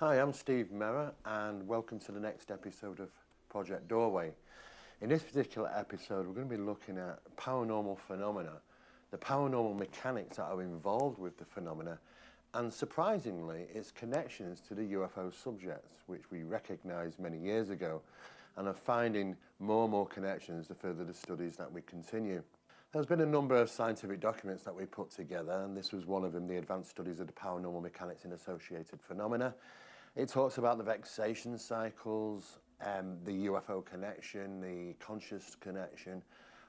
Hi, I'm Steve Merra and welcome to the next episode of Project Doorway. In this particular episode we're going to be looking at paranormal phenomena, the paranormal mechanics that are involved with the phenomena, and surprisingly its connections to the UFO subjects, which we recognised many years ago and are finding more and more connections the further the studies that we continue. There's been a number of scientific documents that we put together, and this was one of them, the Advanced Studies of the Paranormal Mechanics in Associated Phenomena. It talks about the vexation cycles, the UFO connection, the conscious connection,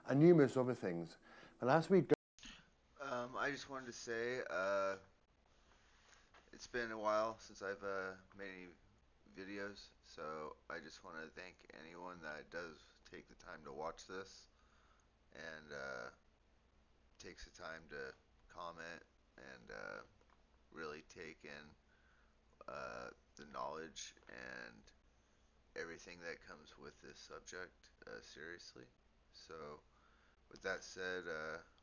and numerous other things. But as we go... I just wanted to say it's been a while since I've made any videos, so I just want to thank anyone that does take the time to watch this and takes the time to comment and really take in the knowledge and everything that comes with this subject seriously. So, with that said,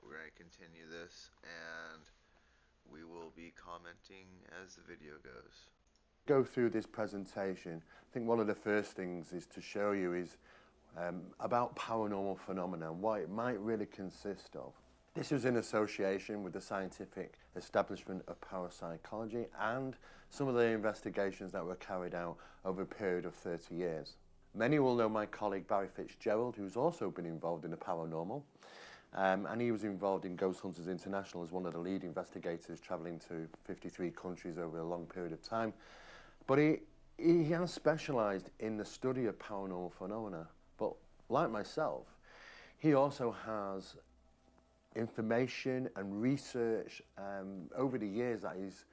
we're going to continue this and we will be commenting as the video goes. Go through this presentation, I think one of the first things is to show you is about paranormal phenomena and what it might really consist of. This was in association with the scientific establishment of parapsychology and some of the investigations that were carried out over a period of 30 years. Many will know my colleague Barry Fitzgerald, who's also been involved in the paranormal, and he was involved in Ghost Hunters International as one of the lead investigators, travelling to 53 countries over a long period of time. But he has specialised in the study of paranormal phenomena, but like myself, he also has information and research over the years that he's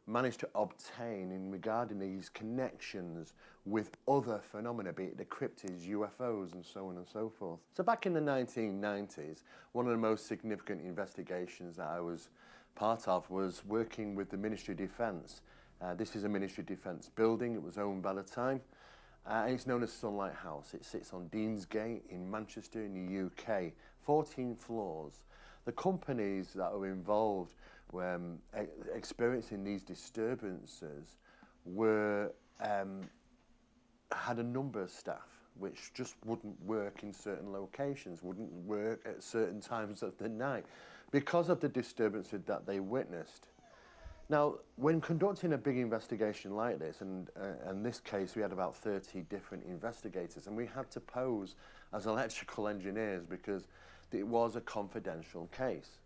managed to obtain in regarding these connections with other phenomena, be it the cryptids, UFOs, and so on and so forth. So back in the 1990s, one of the most significant investigations that I was part of was working with the Ministry of Defence. This is a Ministry of Defence building. It was owned by the time. It's known as Sunlight House. It sits on Deansgate in Manchester in the UK, 14 floors. The companies that were involved were experiencing these disturbances were had a number of staff which just wouldn't work in certain locations, wouldn't work at certain times of the night because of the disturbances that they witnessed. Now, when conducting a big investigation like this, and in this case we had about 30 different investigators, and we had to pose as electrical engineers because it was a confidential case.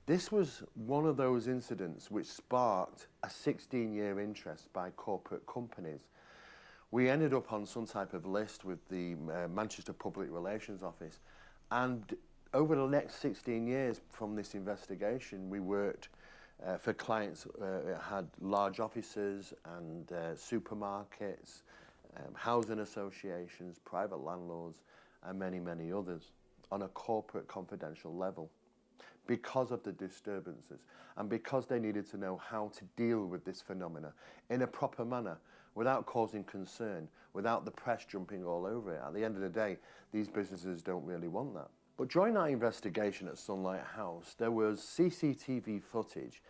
This was one of those incidents which sparked a 16-year interest by corporate companies. We ended up on some type of list with the Manchester Public Relations Office, and over the next 16 years from this investigation we worked for clients that had large offices and supermarkets, housing associations, private landlords, and many, many others on a corporate confidential level because of the disturbances and because they needed to know how to deal with this phenomena in a proper manner without causing concern, without the press jumping all over it. At the end of the day, these businesses don't really want that. But during that investigation at Sunlight House, there was CCTV footage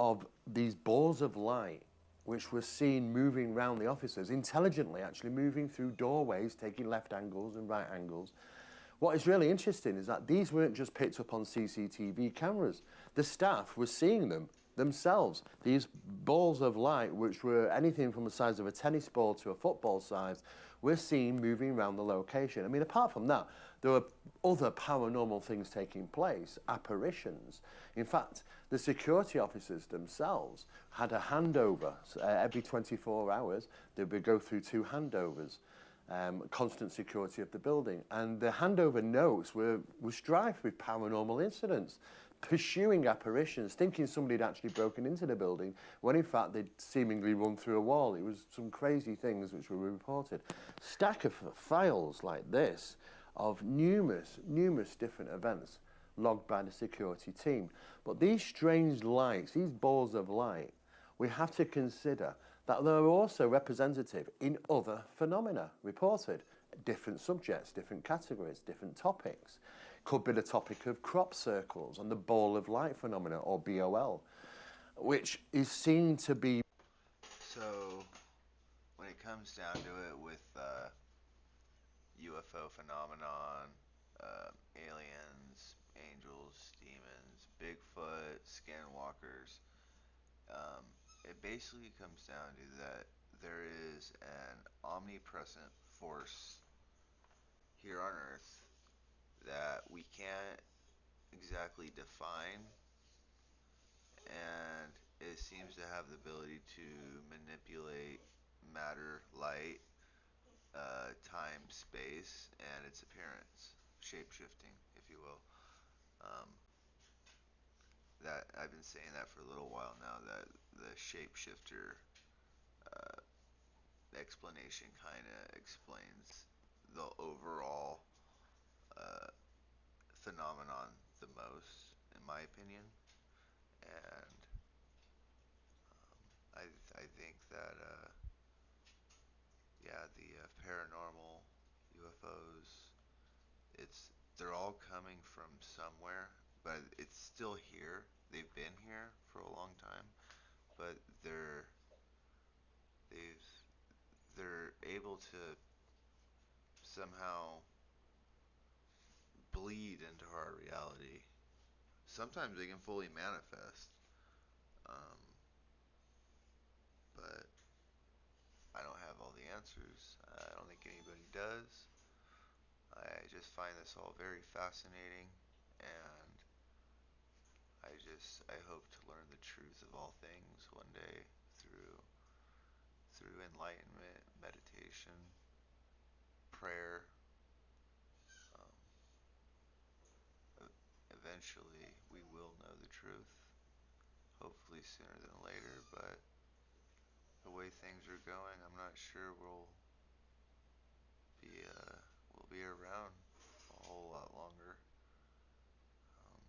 of these balls of light which were seen moving around the offices, intelligently actually moving through doorways, taking left angles and right angles. What is really interesting is that these weren't just picked up on CCTV cameras. The staff were seeing them themselves. These balls of light, which were anything from the size of a tennis ball to a football size, were seen moving around the location. I mean, apart from that, there were other paranormal things taking place, apparitions. In fact, the security officers themselves had a handover. So, every 24 hours, they would go through 2 handovers. Constant security of the building, and the handover notes were rife with paranormal incidents, pursuing apparitions, thinking somebody had actually broken into the building when in fact they'd seemingly run through a wall. It was some crazy things which were reported. Stack of files like this of numerous different events logged by the security team. But these strange lights, these balls of light, we have to consider that they're also representative in other phenomena reported. Different subjects, different categories, different topics. Could be the topic of crop circles and the ball of light phenomena, or BOL, which is seen to be... So, comes down to it with UFO phenomenon, aliens, angels, demons, Bigfoot, skinwalkers. Um, it basically comes down to that there is an omnipresent force here on Earth that we can't exactly define, and it seems to have the ability to manipulate matter, light, time, space, and its appearance, shape shifting, if you will. Um, that I've been saying that for a little while now. That the shapeshifter uh, explanation kind of explains the overall uh, phenomenon the most, in my opinion. And I think that yeah, the paranormal UFOs, they're all coming from somewhere, but it's still here. They've been here for a long time, but they've they're able to somehow bleed into our reality. Sometimes they can fully manifest, um, but I don't have all the answers. I don't think anybody does. I just find this all very fascinating, and I hope to learn the truth of all things one day through enlightenment, meditation, prayer. Um, Eventually, we will know the truth. Hopefully sooner than later, but the way things are going, I'm not sure be uh, we'll be around a whole lot longer. Um,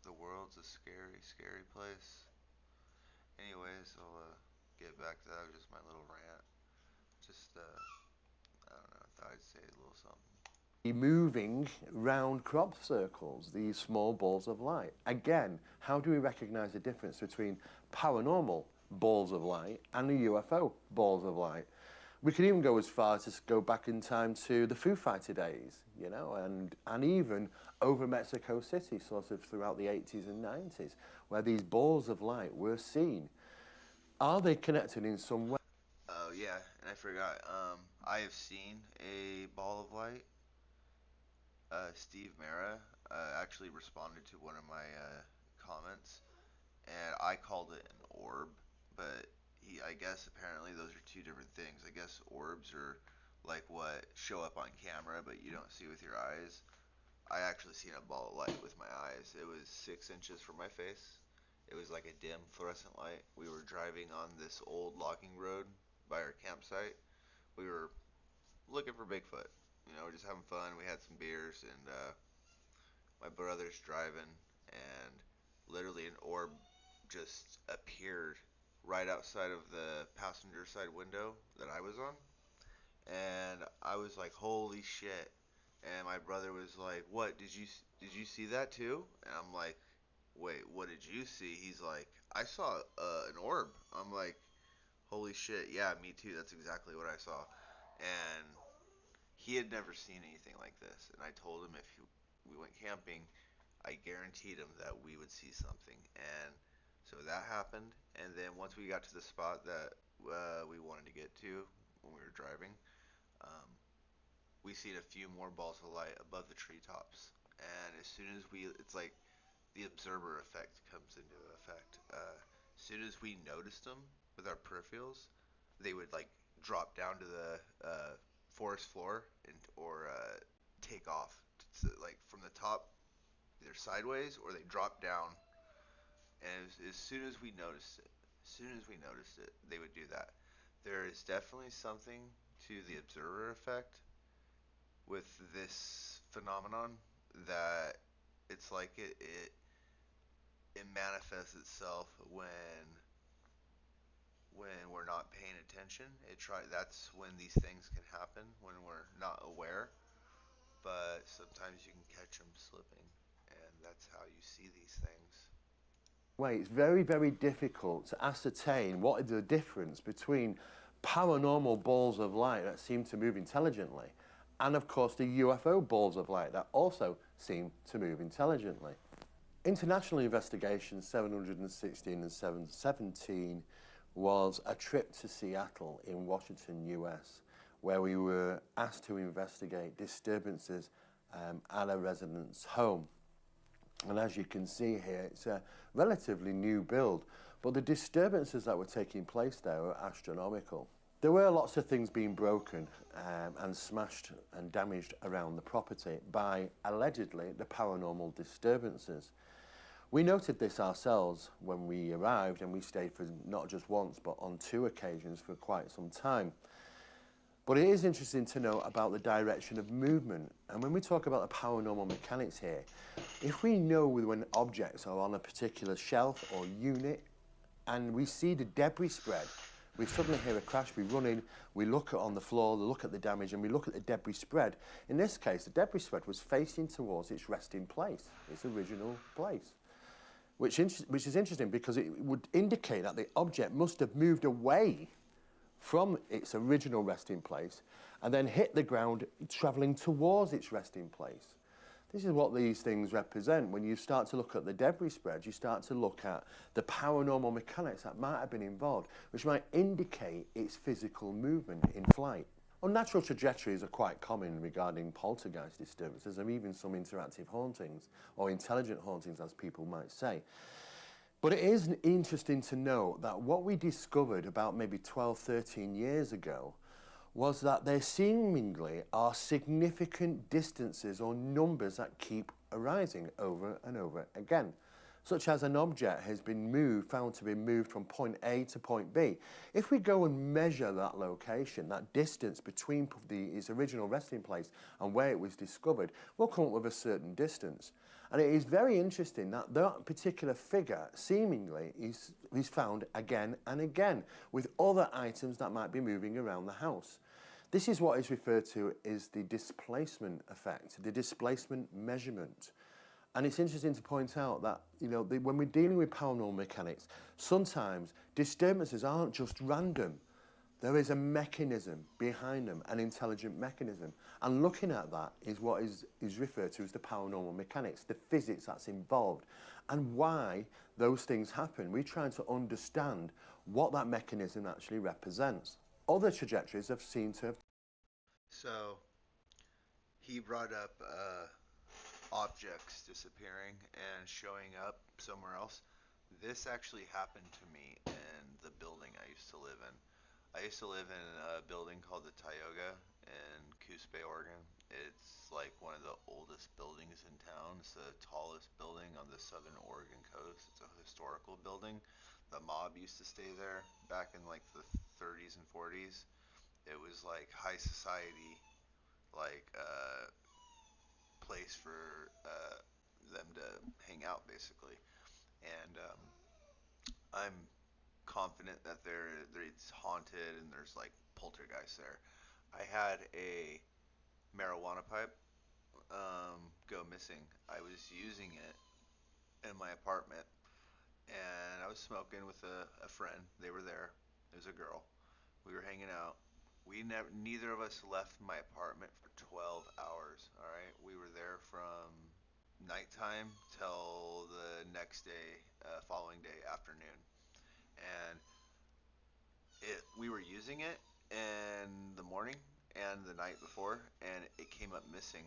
the world's a scary, scary place. Anyways, I'll get back to that. It was just my little rant. Just I don't know. I thought I'd say a little something. Moving round crop circles, these small balls of light. Again, how do we recognize the difference between paranormal balls of light and the UFO balls of light? We could even go as far as to go back in time to the Foo Fighter days, and even over Mexico City, sort of throughout the 80s and 90s, where these balls of light were seen. Are they connected in some way? Oh yeah, and I forgot. I have seen a ball of light. Steve Merra actually responded to one of my comments, and I called it an orb, but I guess apparently those are two different things. I guess orbs are like what show up on camera, but you don't see with your eyes. I actually seen a ball of light with my eyes. It was 6 inches from my face. It was like a dim fluorescent light. We were driving on this old logging road by our campsite. We were looking for Bigfoot. We're just having fun. We had some beers, and my brother's driving, and literally an orb just appeared right outside of the passenger side window that I was on, and I was like, "Holy shit!" And my brother was like, "What? Did you see that too?" And I'm like, "Wait, what did you see?" He's like, "I saw an orb." I'm like, "Holy shit! Yeah, me too. That's exactly what I saw." And he had never seen anything like this, and I told him if we went camping, I guaranteed him that we would see something. And so that happened. And then once we got to the spot that we wanted to get to when we were driving, um, we seen a few more balls of light above the treetops. And as soon as it's like the observer effect comes into effect. As soon as we noticed them with our peripherals, they would like drop down to the forest floor or take off like from the top, either sideways or they drop down. And as soon as we noticed it, they would do that. There is definitely something to the observer effect with this phenomenon that it's like it manifests itself when we're not paying attention. That's when these things can happen when we're not aware. But sometimes you can catch them slipping, and that's how you see these things. Way, it's very, very difficult to ascertain what is the difference between paranormal balls of light that seem to move intelligently, and of course the UFO balls of light that also seem to move intelligently. International Investigation 716 and 717 was a trip to Seattle in Washington, US, where we were asked to investigate disturbances at a resident's home. And as you can see here, it's a relatively new build, but the disturbances that were taking place there were astronomical. There were lots of things being broken and smashed and damaged around the property by, allegedly, the paranormal disturbances. We noted this ourselves when we arrived, and we stayed for not just once, but on 2 occasions for quite some time. But it is interesting to know about the direction of movement. And when we talk about the paranormal mechanics here, if we know when objects are on a particular shelf or unit and we see the debris spread, we suddenly hear a crash, we run in, we look on the floor, look at the damage, and we look at the debris spread. In this case, the debris spread was facing towards its resting place, its original place. Which is interesting because it would indicate that the object must have moved away from its original resting place and then hit the ground travelling towards its resting place. This is what these things represent. When you start to look at the debris spread, you start to look at the paranormal mechanics that might have been involved, which might indicate its physical movement in flight. Unnatural trajectories are quite common regarding poltergeist disturbances and even some interactive hauntings, or intelligent hauntings as people might say. But it is interesting to note that what we discovered about maybe 12, 13 years ago was that there seemingly are significant distances or numbers that keep arising over and over again, such as an object has been found to be moved from point A to point B. If we go and measure that location, that distance between its original resting place and where it was discovered, we'll come up with a certain distance. And it is very interesting that that particular figure seemingly is found again and again with other items that might be moving around the house. This is what is referred to as the displacement effect, the displacement measurement. And it's interesting to point out that, when we're dealing with paranormal mechanics, sometimes disturbances aren't just random. There is a mechanism behind them, an intelligent mechanism. And looking at that is what is referred to as the paranormal mechanics, the physics that's involved, and why those things happen. We're trying to understand what that mechanism actually represents. Other trajectories have seemed to have... So he brought up objects disappearing and showing up somewhere else. This actually happened to me in the building I used to live in. I used to live in a building called the Tioga in Coos Bay, Oregon. It's like one of the oldest buildings in town. It's the tallest building on the southern Oregon coast. It's a historical building. The mob used to stay there back in like the 30s and 40s. It was like high society, like place for them to hang out basically. And I'm confident that it's haunted and there's like poltergeists there. I had a marijuana pipe go missing. I was using it in my apartment, and I was smoking with a friend. They were there. It was a girl. We were hanging out. Neither of us left my apartment for 12 hours. All right, we were there from nighttime till the next day, following day afternoon, and we were using it in the morning and the night before, and it came up missing.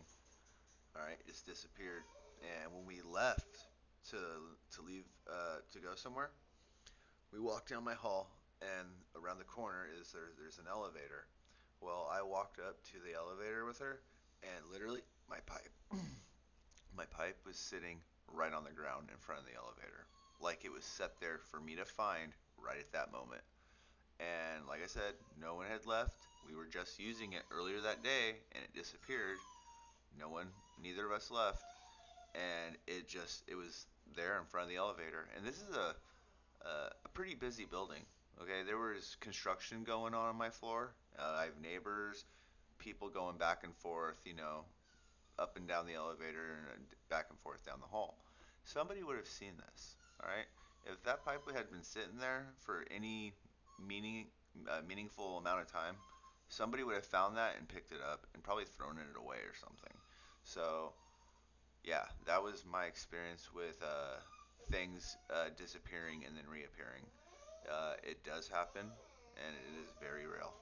All right, it's disappeared. And when we left to leave to go somewhere, we walked down my hall, and around the corner is there's an elevator. Well, I walked up to the elevator with her, and literally my pipe was sitting right on the ground in front of the elevator, like it was set there for me to find right at that moment. And like I said, no one had left. We were just using it earlier that day, and it disappeared. Neither of us left, and it was there in front of the elevator. And this is a pretty busy building. Okay, there was construction going on my floor. I have neighbors, people going back and forth, up and down the elevator and back and forth down the hall. Somebody would have seen this. All right, if that pipe had been sitting there for any meaning meaningful amount of time, somebody would have found that and picked it up and probably thrown it away or something. So yeah, that was my experience with things disappearing and then reappearing. It does happen, and it is very real.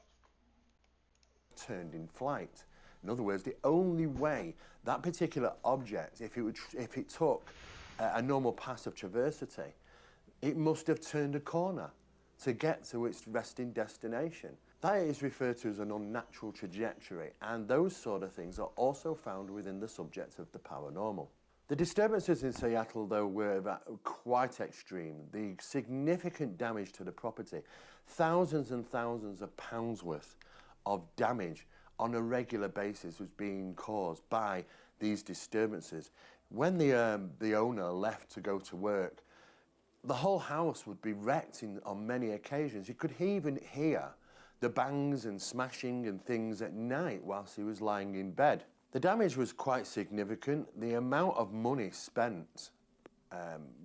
Turned in flight. In other words, the only way that particular object, if it took a normal path of traversity, it must have turned a corner to get to its resting destination. That is referred to as an unnatural trajectory, and those sort of things are also found within the subject of the paranormal. The disturbances in Seattle, though, were quite extreme. The significant damage to the property, thousands and thousands of pounds worth of damage on a regular basis was being caused by these disturbances. When the owner left to go to work, the whole house would be wrecked on many occasions. You could even hear the bangs and smashing and things at night whilst he was lying in bed. The damage was quite significant. The amount of money spent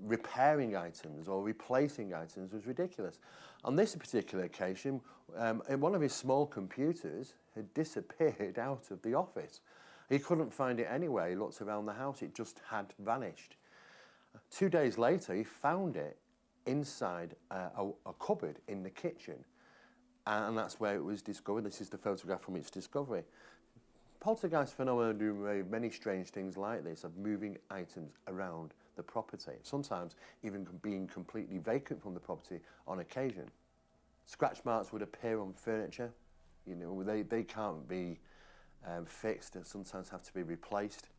repairing items or replacing items was ridiculous. On this particular occasion, one of his small computers had disappeared out of the office. He couldn't find it anywhere. He looked around the house, it just had vanished. 2 days later, he found it inside a cupboard in the kitchen, and that's where it was discovered. This is the photograph from its discovery. Poltergeist phenomena do many strange things like this, of moving items around the property, sometimes even being completely vacant from the property on occasion. Scratch marks would appear on furniture. You know, they can't be fixed and sometimes have to be replaced.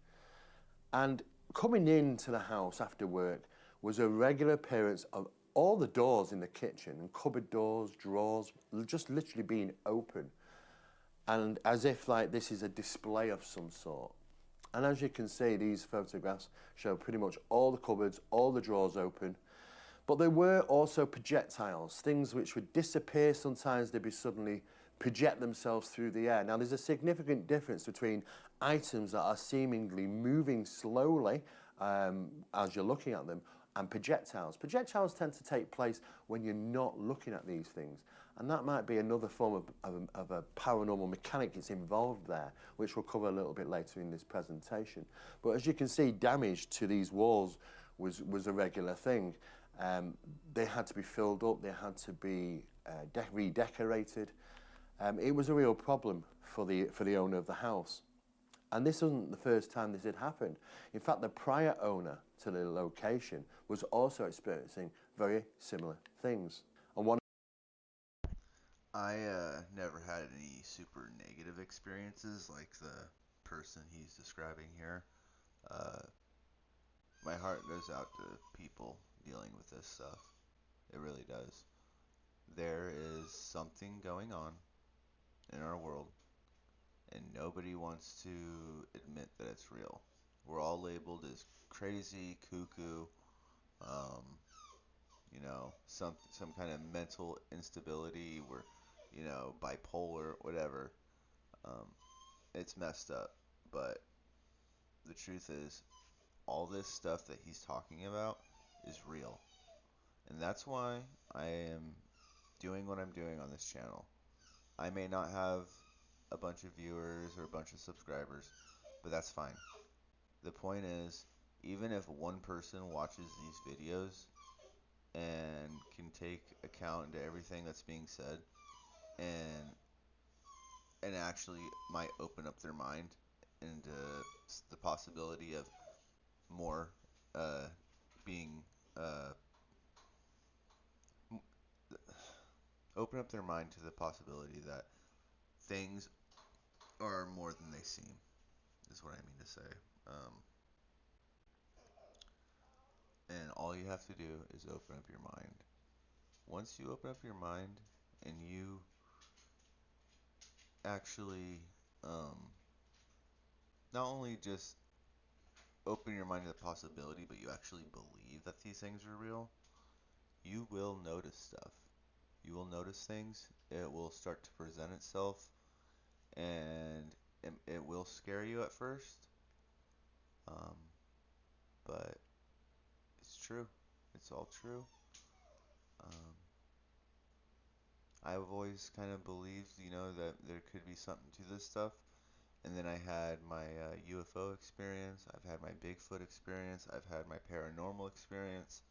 And coming into the house after work was a regular appearance of all the doors in the kitchen and cupboard doors, drawers, just literally being open. And as if like this is a display of some sort. And as you can see, these photographs show pretty much all the cupboards, all the drawers open. But there were also projectiles, things which would disappear. Sometimes they'd be suddenly project themselves through the air. Now, there's a significant difference between items that are seemingly moving slowly as you're looking at them and projectiles. Projectiles tend to take place when you're not looking at these things. And that might be another form of a paranormal mechanic that's involved there, which we'll cover a little bit later in this presentation. But as you can see, damage to these walls was a regular thing. They had to be filled up, they had to be redecorated. It was a real problem for the owner of the house. And this wasn't the first time this had happened. In fact, the prior owner to the location was also experiencing very similar things. And one I never had any super negative experiences like the person he's describing here. Uh, my heart goes out to people dealing with this stuff. It really does. There is something going on in our world, and nobody wants to admit that it's real. We're all labeled as crazy, cuckoo, um, some kind of mental instability. We're, bipolar, whatever. Um, it's messed up, but the truth is, all this stuff that he's talking about is real, and that's why I am doing what I'm doing on this channel. I may not have a bunch of viewers or a bunch of subscribers, but that's fine. The point is, even if one person watches these videos and can take account into everything that's being said and actually might open up their mind into the possibility of more being open up their mind to the possibility that things are more than they seem, is what I mean to say. And all you have to do is open up your mind. Once you open up your mind and you actually not only just open your mind to the possibility, but you actually believe that these things are real, you will notice stuff. You will notice things. It will start to present itself, and it will scare you at first, um, but it's true. It's all true. Um, I've always kind of believed, that there could be something to this stuff. And then I had my UFO experience. I've had my Bigfoot experience. I've had my paranormal experience.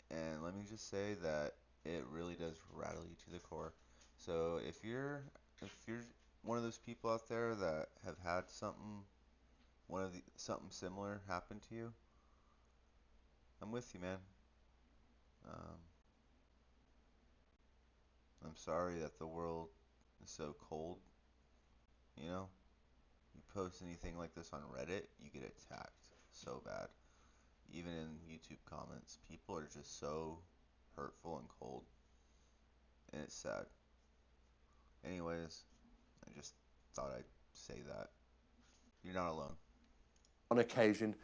And let me just say that it really does rattle you to the core. So if you're one of those people out there that have had something similar happen to you, I'm with you, man. Um, I'm sorry that the world is so cold. You know, you post anything like this on Reddit, you get attacked so bad. Even in YouTube comments, people are just so hurtful and cold, and it's sad. Anyways, I just thought I'd say that. You're not alone. On occasion,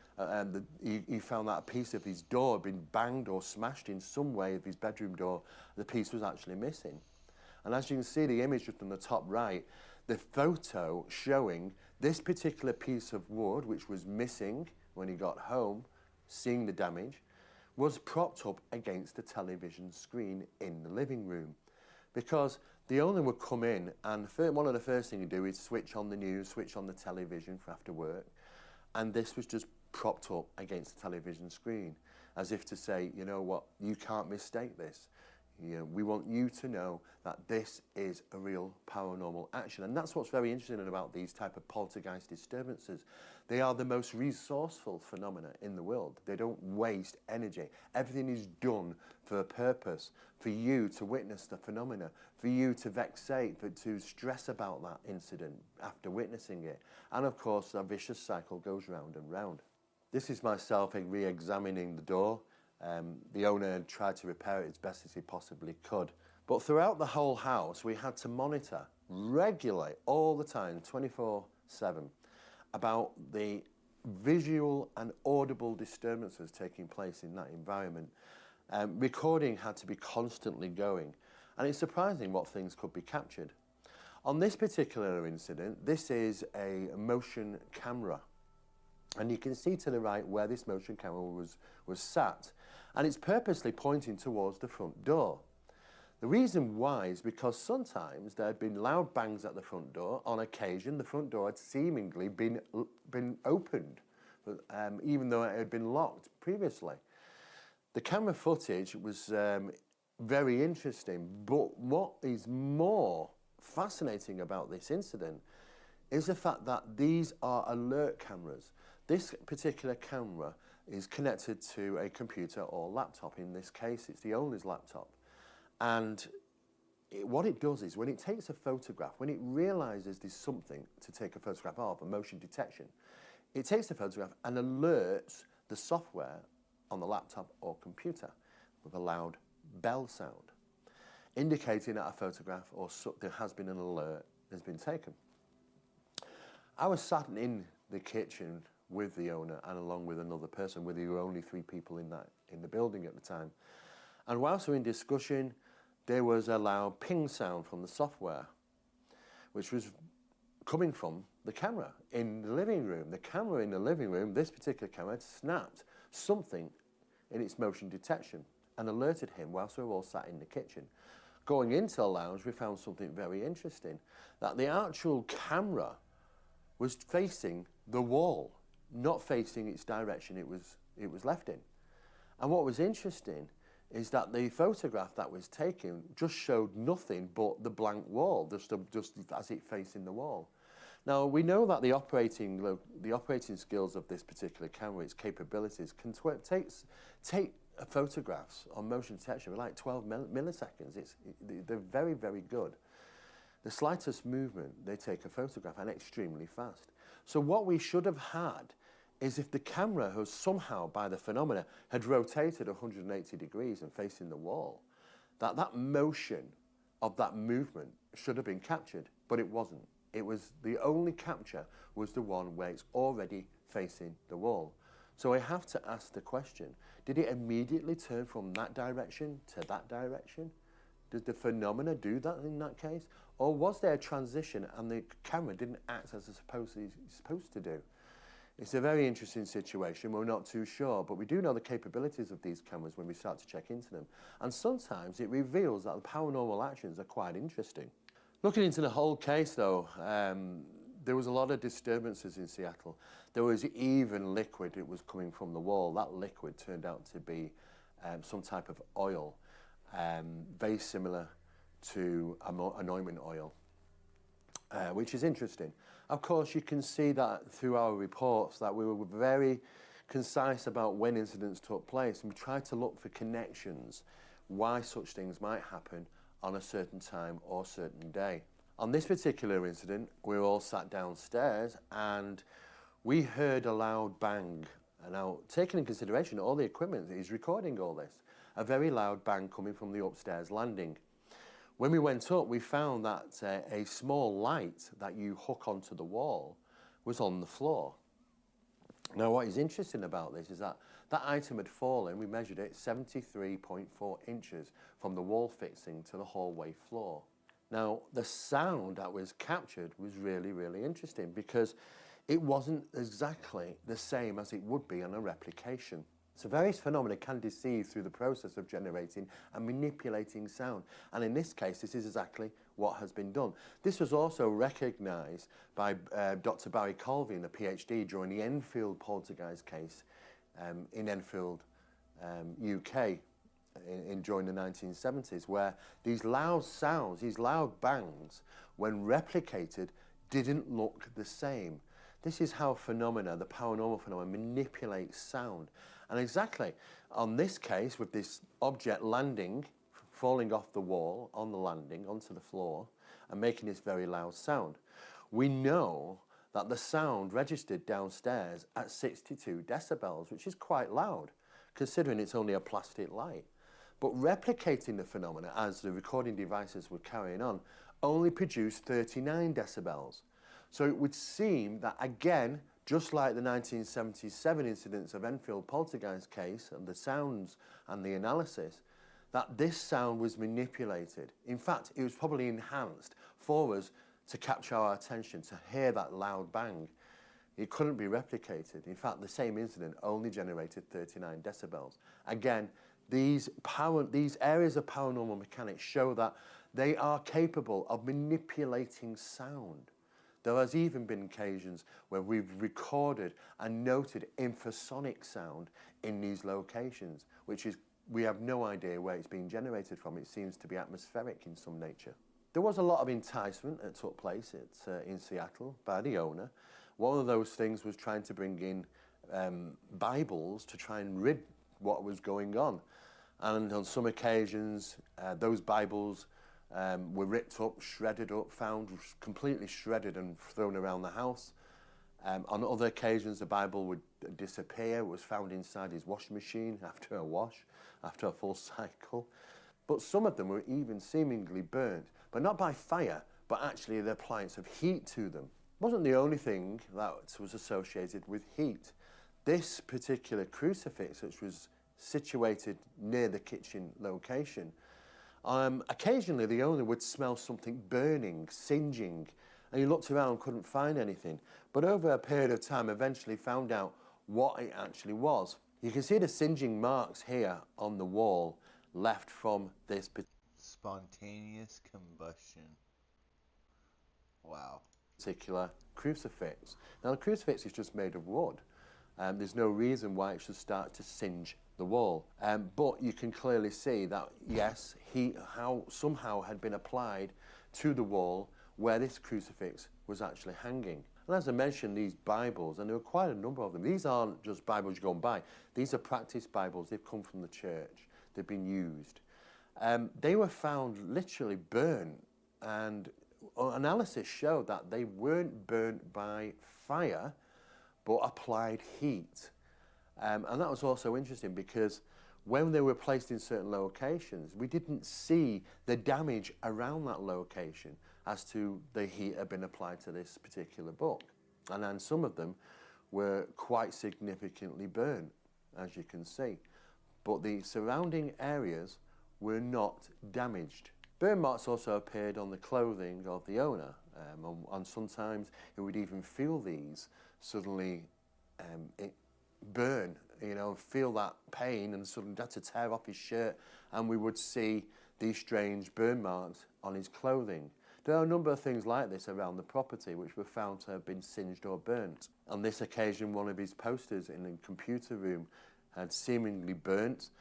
he found that a piece of his door had been banged or smashed in some way of his bedroom door. The piece was actually missing. And as you can see, the image just on the top right, the photo showing this particular piece of wood, which was missing when he got home, seeing the damage, was propped up against the television screen in the living room. Because the owner would come in, and one of the first things he'd do is switch on the news, switch on the television for after work, and this was just propped up against the television screen, as if to say, you know what, you can't mistake this. You know, we want you to know that this is a real paranormal action. And that's what's very interesting about these type of poltergeist disturbances. They are the most resourceful phenomena in the world. They don't waste energy. Everything is done for a purpose, for you to witness the phenomena, for you to vexate, to stress about that incident after witnessing it. And of course, that vicious cycle goes round and round. This is myself re-examining the door. The owner had tried to repair it as best as he possibly could. But throughout the whole house, we had to monitor regularly, all the time, 24/7, about the visual and audible disturbances taking place in that environment. Recording had to be constantly going, and it's surprising what things could be captured. On this particular incident, this is a motion camera. And you can see to the right where this motion camera was sat. And it's purposely pointing towards the front door. The reason why is because sometimes there had been loud bangs at the front door. On occasion, the front door had seemingly been opened, even though it had been locked previously. The camera footage was very interesting, but what is more fascinating about this incident is the fact that these are alert cameras. This particular camera is connected to a computer or laptop. In this case, it's the owner's laptop. And what it does is when it takes a photograph, when it realizes there's something to take a photograph of, a motion detection, it takes the photograph and alerts the software on the laptop or computer with a loud bell sound, indicating that a photograph or there has been an alert has been taken. I was sat in the kitchen with the owner and along with another person, where there were only 3 people in the building at the time. And whilst we were in discussion, there was a loud ping sound from the software, which was coming from the camera in the living room. The camera in the living room, this particular camera, had snapped something in its motion detection and alerted him whilst we were all sat in the kitchen. Going into the lounge, we found something very interesting, that the actual camera was facing the wall, not facing its direction it was left in. And what was interesting is that the photograph that was taken just showed nothing but the blank wall, just as it facing the wall. Now, we know that the operating skills of this particular camera, its capabilities, can take photographs on motion detection with like 12 milliseconds. They're very, very good. The slightest movement, they take a photograph, and extremely fast. So what we should have had is if the camera has somehow, by the phenomena, had rotated 180 degrees and facing the wall, that motion of that movement should have been captured, but it wasn't. It was the only capture was the one where it's already facing the wall. So I have to ask the question, did it immediately turn from that direction to that direction? Did the phenomena do that in that case? Or was there a transition and the camera didn't act as it's supposed to do? It's a very interesting situation. We're not too sure, but we do know the capabilities of these cameras when we start to check into them. And sometimes it reveals that the paranormal actions are quite interesting. Looking into the whole case, though, there was a lot of disturbances in Seattle. There was even liquid that was coming from the wall. That liquid turned out to be some type of oil, very similar to anointment oil, which is interesting. Of course, you can see that through our reports that we were very concise about when incidents took place, and we tried to look for connections, why such things might happen on a certain time or certain day. On this particular incident, we were all sat downstairs and we heard a loud bang. And now, taking in consideration all the equipment that is recording all this, a very loud bang coming from the upstairs landing. When we went up, we found that a small light that you hook onto the wall was on the floor. Now, what is interesting about this is that that item had fallen, we measured it, 73.4 inches from the wall fixing to the hallway floor. Now, the sound that was captured was really, really interesting because it wasn't exactly the same as it would be on a replication. So various phenomena can deceive through the process of generating and manipulating sound. And in this case, this is exactly what has been done. This was also recognised by Dr. Barry Colvin, a PhD, during the Enfield poltergeist case in Enfield, UK, during the 1970s, where these loud sounds, these loud bangs, when replicated, didn't look the same. This is how phenomena, the paranormal phenomena, manipulates sound. And exactly on this case, with this object landing, falling off the wall on the landing onto the floor and making this very loud sound, we know that the sound registered downstairs at 62 decibels, which is quite loud, considering it's only a plastic light. But replicating the phenomena as the recording devices were carrying on only produced 39 decibels. So it would seem that, again, just like the 1977 incidents of Enfield poltergeist case and the sounds and the analysis, that this sound was manipulated. In fact, it was probably enhanced for us to capture our attention, to hear that loud bang. It couldn't be replicated. In fact, the same incident only generated 39 decibels. Again, these areas of paranormal mechanics show that they are capable of manipulating sound. There has even been occasions where we've recorded and noted infrasonic sound in these locations, which is, we have no idea where it's being generated from. It seems to be atmospheric in some nature. There was a lot of enticement that took place in Seattle by the owner. One of those things was trying to bring in Bibles to try and rid what was going on. And on some occasions, those Bibles were ripped up, shredded up, found completely shredded and thrown around the house. On other occasions, the Bible would disappear, was found inside his washing machine after a wash, after a full cycle. But some of them were even seemingly burnt, but not by fire, but actually the appliance of heat to them. It wasn't the only thing that was associated with heat. This particular crucifix, which was situated near the kitchen location, occasionally the owner would smell something burning, singeing, and he looked around, couldn't find anything. But over a period of time, eventually found out what it actually was. You can see the singeing marks here on the wall left from this Spontaneous combustion. Wow. particular crucifix. Now the crucifix is just made of wood. There's no reason why it should start to singe the wall. But you can clearly see that, yes, heat somehow had been applied to the wall where this crucifix was actually hanging. And as I mentioned, these Bibles, and there were quite a number of them, these aren't just Bibles you go and buy. These are practice Bibles. They've come from the church. They've been used. They were found literally burnt, and analysis showed that they weren't burnt by fire, but applied heat. And that was also interesting because when they were placed in certain locations, we didn't see the damage around that location as to the heat had been applied to this particular book. And then some of them were quite significantly burnt, as you can see. But the surrounding areas were not damaged. Burn marks also appeared on the clothing of the owner, and sometimes he would even feel these suddenly it burn, you know, and feel that pain, and suddenly had to tear off his shirt, and we would see these strange burn marks on his clothing. There are a number of things like this around the property which were found to have been singed or burnt. On this occasion, one of his posters in the computer room had seemingly burnt,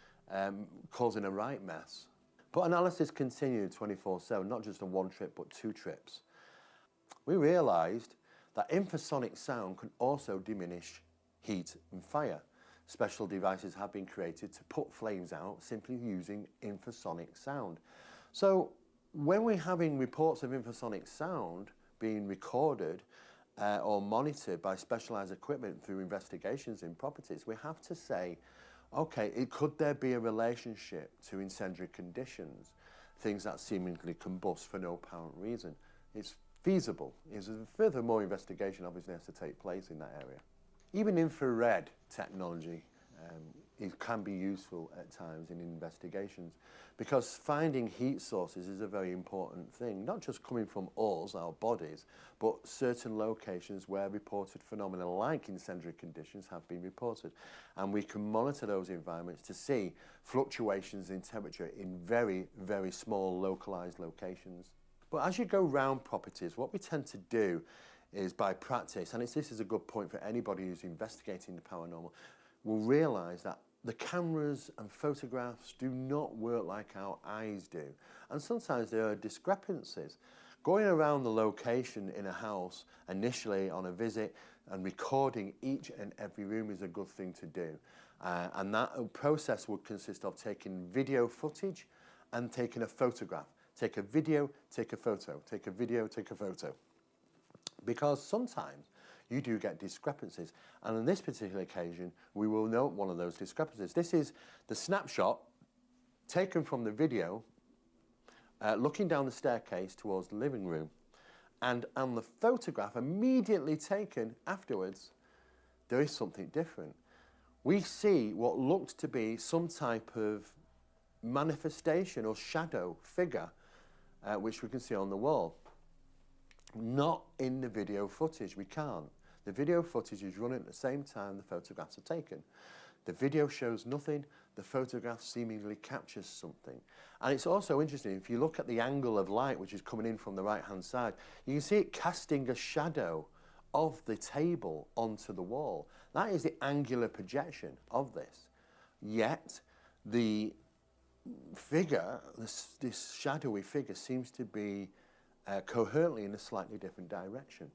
causing a right mess. But analysis continued 24/7, not just on one trip, but 2 trips. We realised that infrasonic sound can also diminish heat and fire. Special devices have been created to put flames out simply using infrasonic sound. So when we're having reports of infrasonic sound being recorded or monitored by specialised equipment through investigations in properties, we have to say, okay, could there be a relationship to incendiary conditions, things that seemingly combust for no apparent reason? It's feasible. Furthermore investigation obviously has to take place in that area. Even infrared technology it can be useful at times in investigations, because finding heat sources is a very important thing, not just coming from us, our bodies, but certain locations where reported phenomena like incendiary conditions have been reported. And we can monitor those environments to see fluctuations in temperature in very, very small localized locations. But as you go round properties, what we tend to do is, by practice, and this is a good point for anybody who's investigating the paranormal, will realise that the cameras and photographs do not work like our eyes do. And sometimes there are discrepancies. Going around the location in a house initially on a visit and recording each and every room is a good thing to do. And that process would consist of taking video footage and taking a photograph. Take a video, take a photo, take a video, take a photo. Because sometimes you do get discrepancies. And on this particular occasion, we will note one of those discrepancies. This is the snapshot taken from the video, looking down the staircase towards the living room. And on the photograph immediately taken afterwards, there is something different. We see what looked to be some type of manifestation or shadow figure, which we can see on the wall. Not in the video footage, we can't. The video footage is running at the same time the photographs are taken. The video shows nothing, the photograph seemingly captures something. And it's also interesting, if you look at the angle of light which is coming in from the right-hand side, you can see it casting a shadow of the table onto the wall. That is the angular projection of this. Yet, the figure, this shadowy figure, seems to be coherently in a slightly different direction,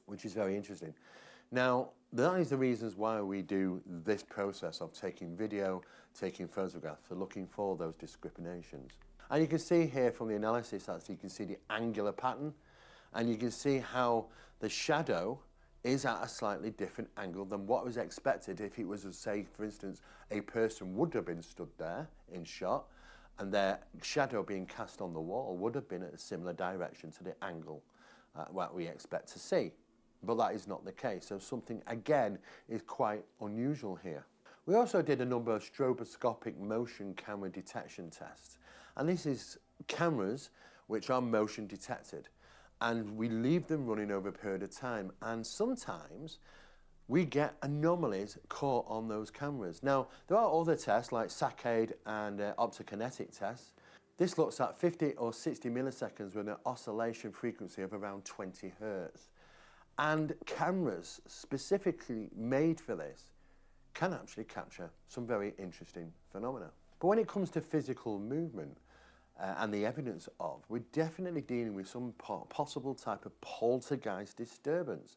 which is very interesting. Now, that is the reasons why we do this process of taking video, taking photographs, for looking for those discriminations. And you can see here from the analysis that you can see the angular pattern, and you can see how the shadow is at a slightly different angle than what was expected if it was, say, for instance, a person would have been stood there in shot, and their shadow being cast on the wall would have been at a similar direction to the angle what we expect to see. But that is not the case, so something, again, is quite unusual here. We also did a number of stroboscopic motion camera detection tests, and this is cameras which are motion detected, and we leave them running over a period of time, and sometimes we get anomalies caught on those cameras. Now, there are other tests like saccade and optokinetic tests. This looks at 50 or 60 milliseconds with an oscillation frequency of around 20 hertz. And cameras specifically made for this can actually capture some very interesting phenomena. But when it comes to physical movement and the evidence of, we're definitely dealing with some possible type of poltergeist disturbance.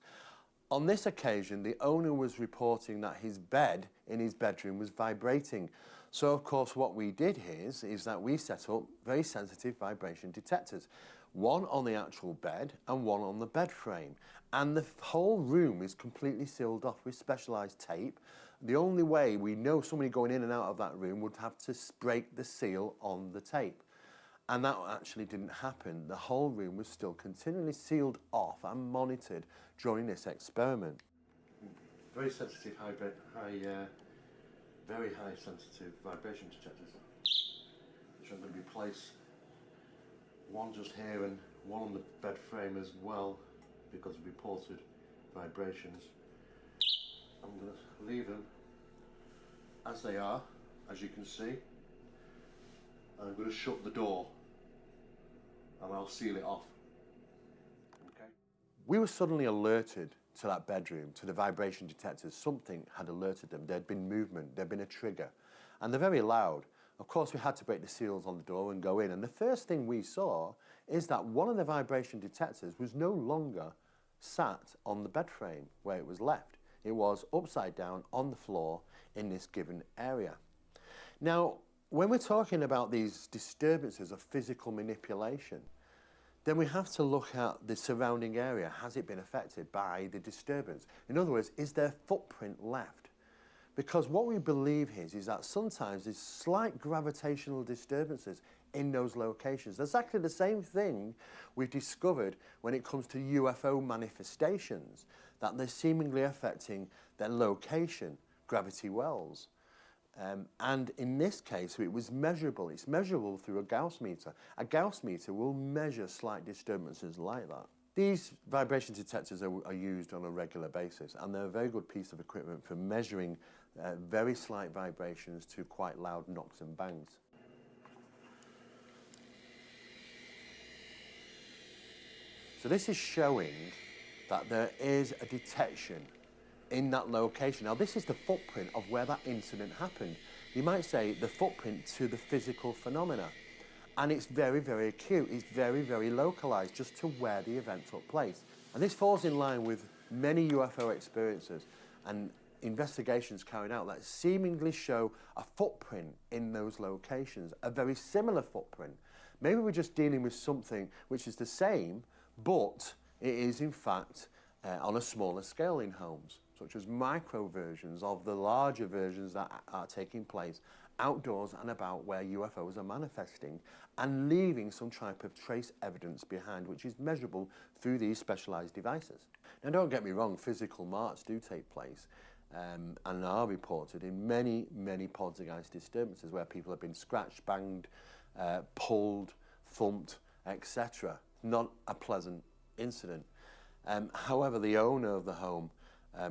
On this occasion, the owner was reporting that his bed in his bedroom was vibrating. So, of course, what we did is that we set up very sensitive vibration detectors, one on the actual bed and one on the bed frame. And the whole room is completely sealed off with specialised tape. The only way we know somebody going in and out of that room would have to break the seal on the tape. And that actually didn't happen. The whole room was still continually sealed off and monitored during this experiment. Very sensitive, very high sensitive vibration detectors, which I'm going to be placed one just here and one on the bed frame as well, because of reported vibrations. leave them as they are, as you can see. And I'm going to shut the door and I'll seal it off. Okay. We were suddenly alerted to that bedroom, to the vibration detectors. Something had alerted them. There'd been movement, there'd been a trigger. And they're very loud. Of course, we had to break the seals on the door and go in. And the first thing we saw is that one of the vibration detectors was no longer sat on the bed frame where it was left. It was upside down on the floor in this given area. Now, when we're talking about these disturbances of physical manipulation, then we have to look at the surrounding area. Has it been affected by the disturbance? In other words, is there footprint left? Because what we believe is that sometimes there's slight gravitational disturbances in those locations. That's actually the same thing we've discovered when it comes to UFO manifestations, that they're seemingly affecting their location, gravity wells. And in this case, it was measurable. It's measurable through a Gauss meter. A Gauss meter will measure slight disturbances like that. These vibration detectors are used on a regular basis, and they're a very good piece of equipment for measuring very slight vibrations to quite loud knocks and bangs. So this is showing that there is a detection in that location. Now this is the footprint of where that incident happened. You might say the footprint to the physical phenomena. And it's very, very acute. It's very, very localized just to where the event took place. And this falls in line with many UFO experiences and investigations carried out that seemingly show a footprint in those locations, a very similar footprint. Maybe we're just dealing with something which is the same, but it is in fact on a smaller scale in homes, such as micro versions of the larger versions that are taking place outdoors and about where UFOs are manifesting and leaving some type of trace evidence behind, which is measurable through these specialized devices. Now don't get me wrong, physical marks do take place and are reported in many, many poltergeist disturbances where people have been scratched, banged, pulled, thumped, etc. Not a pleasant incident. However, the owner of the home,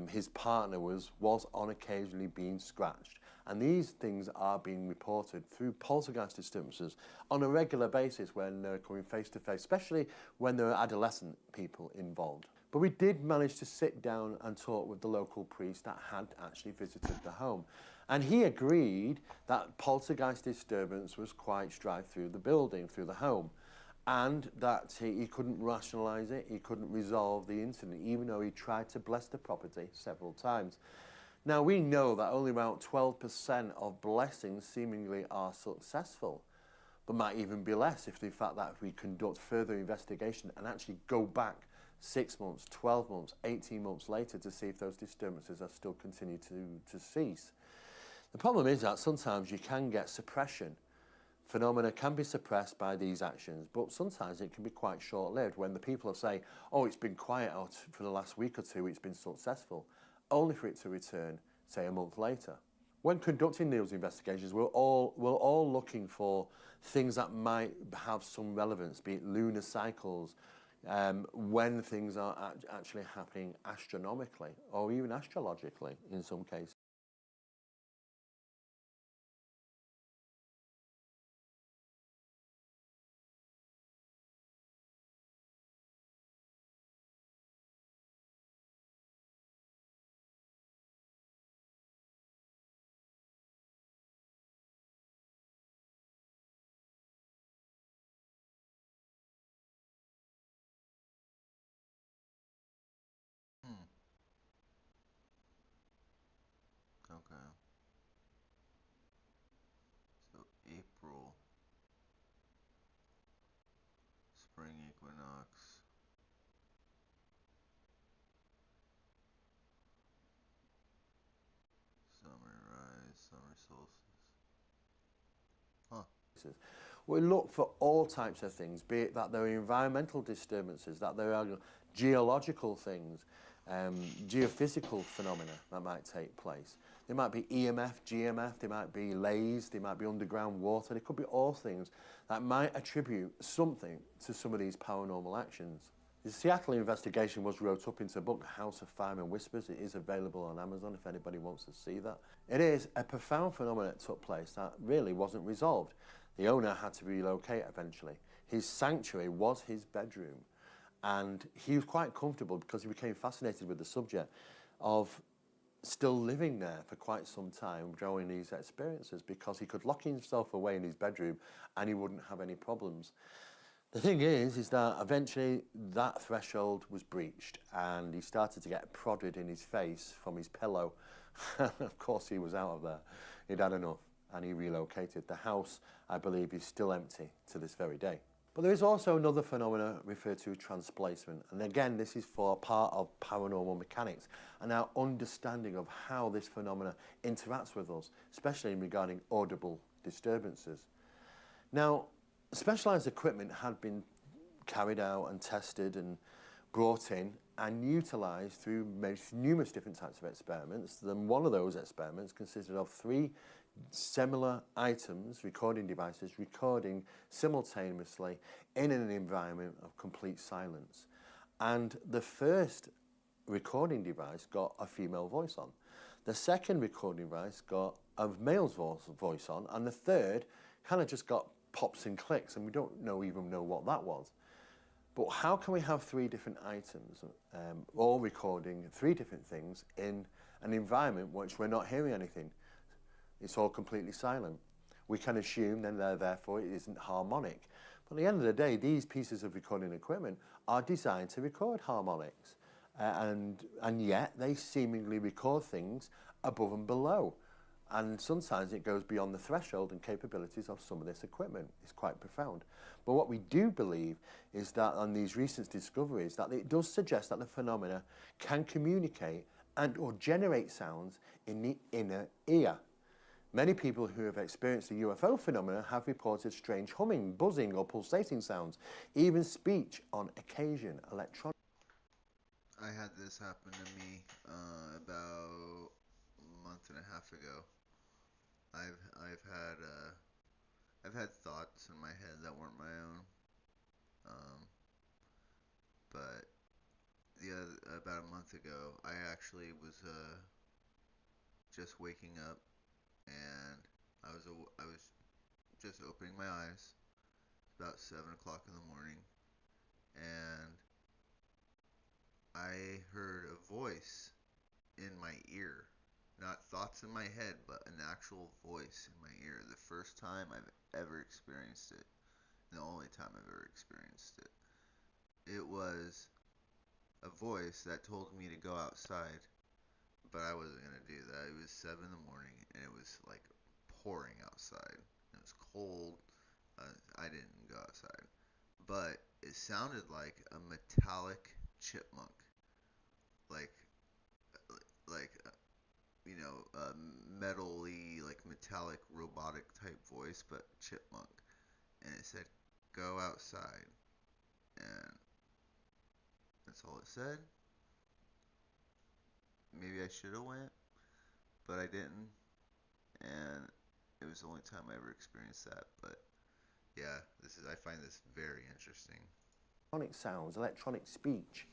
his partner was on occasionally being scratched. And these things are being reported through poltergeist disturbances on a regular basis when they're coming face to face, especially when there are adolescent people involved. But we did manage to sit down and talk with the local priest that had actually visited the home. And he agreed that poltergeist disturbance was quite strife through the building, through the home, and that he couldn't rationalise it, he couldn't resolve the incident, even though he tried to bless the property several times. Now, we know that only about 12% of blessings seemingly are successful, but might even be less if the fact that we conduct further investigation and actually go back 6 months, 12 months, 18 months later to see if those disturbances are still continue to cease. The problem is that sometimes you can get suppression. Phenomena can be suppressed by these actions, but sometimes it can be quite short-lived when the people say, oh, it's been quiet out for the last week or two, it's been successful, only for it to return, say, a month later. When conducting those investigations, we're all looking for things that might have some relevance, be it lunar cycles, when things are actually happening astronomically or even astrologically in some cases. Hmm. Okay. So April, spring equinox, summer rise, summer solstice. Huh. We look for all types of things, be it that there are environmental disturbances, that there are geological things, geophysical phenomena that might take place. There might be EMF, GMF, there might be lays, there might be underground water, there could be all things that might attribute something to some of these paranormal actions. The Seattle investigation was wrote up into a book, House of Fire and Whispers. It is available on Amazon if anybody wants to see that. It is a profound phenomenon that took place that really wasn't resolved. The owner had to relocate eventually. His sanctuary was his bedroom, and he was quite comfortable because he became fascinated with the subject of still living there for quite some time, drawing these experiences, because he could lock himself away in his bedroom and he wouldn't have any problems. The thing is that eventually that threshold was breached and he started to get prodded in his face from his pillow. Of course he was out of there. He'd had enough and he relocated. The house, I believe, is still empty to this very day. But there is also another phenomenon referred to as transplacement. And again, this is for part of paranormal mechanics and our understanding of how this phenomenon interacts with us, especially regarding audible disturbances. Now, specialised equipment had been carried out and tested and brought in and utilised through numerous different types of experiments. Then one of those experiments consisted of 3 similar items, recording devices, recording simultaneously in an environment of complete silence. And the first recording device got a female voice on. The second recording device got a male's voice on. And the third kind of just got pops and clicks, and we don't even know what that was. But how can we have 3 different items, all recording 3 different things in an environment which we're not hearing anything? It's all completely silent. We can assume then therefore it isn't harmonic. But at the end of the day, these pieces of recording equipment are designed to record harmonics, and yet they seemingly record things above and below. And sometimes it goes beyond the threshold and capabilities of some of this equipment. It's quite profound. But what we do believe is that on these recent discoveries, that it does suggest that the phenomena can communicate and or generate sounds in the inner ear. Many people who have experienced the UFO phenomena have reported strange humming, buzzing or pulsating sounds, even speech on occasion, electronic. I had this happen to me about a month and a half ago. I've had thoughts in my head that weren't my own, but about a month ago, I actually was just waking up, and I was just opening my eyes. About 7 o'clock in the morning, and I heard a voice in my ear. Not thoughts in my head, but an actual voice in my ear. The first time I've ever experienced it. And the only time I've ever experienced it. It was a voice that told me to go outside, but I wasn't going to do that. It was 7 in the morning, and it was like pouring outside. It was cold. I didn't go outside. But it sounded like a metallic chipmunk. Like, like metal-y, like metallic robotic type voice, but chipmunk. And it said, go outside. And that's all it said. Maybe I should have went, but I didn't. And it was the only time I ever experienced that. But yeah, I find this very interesting. Electronic sounds, electronic speech,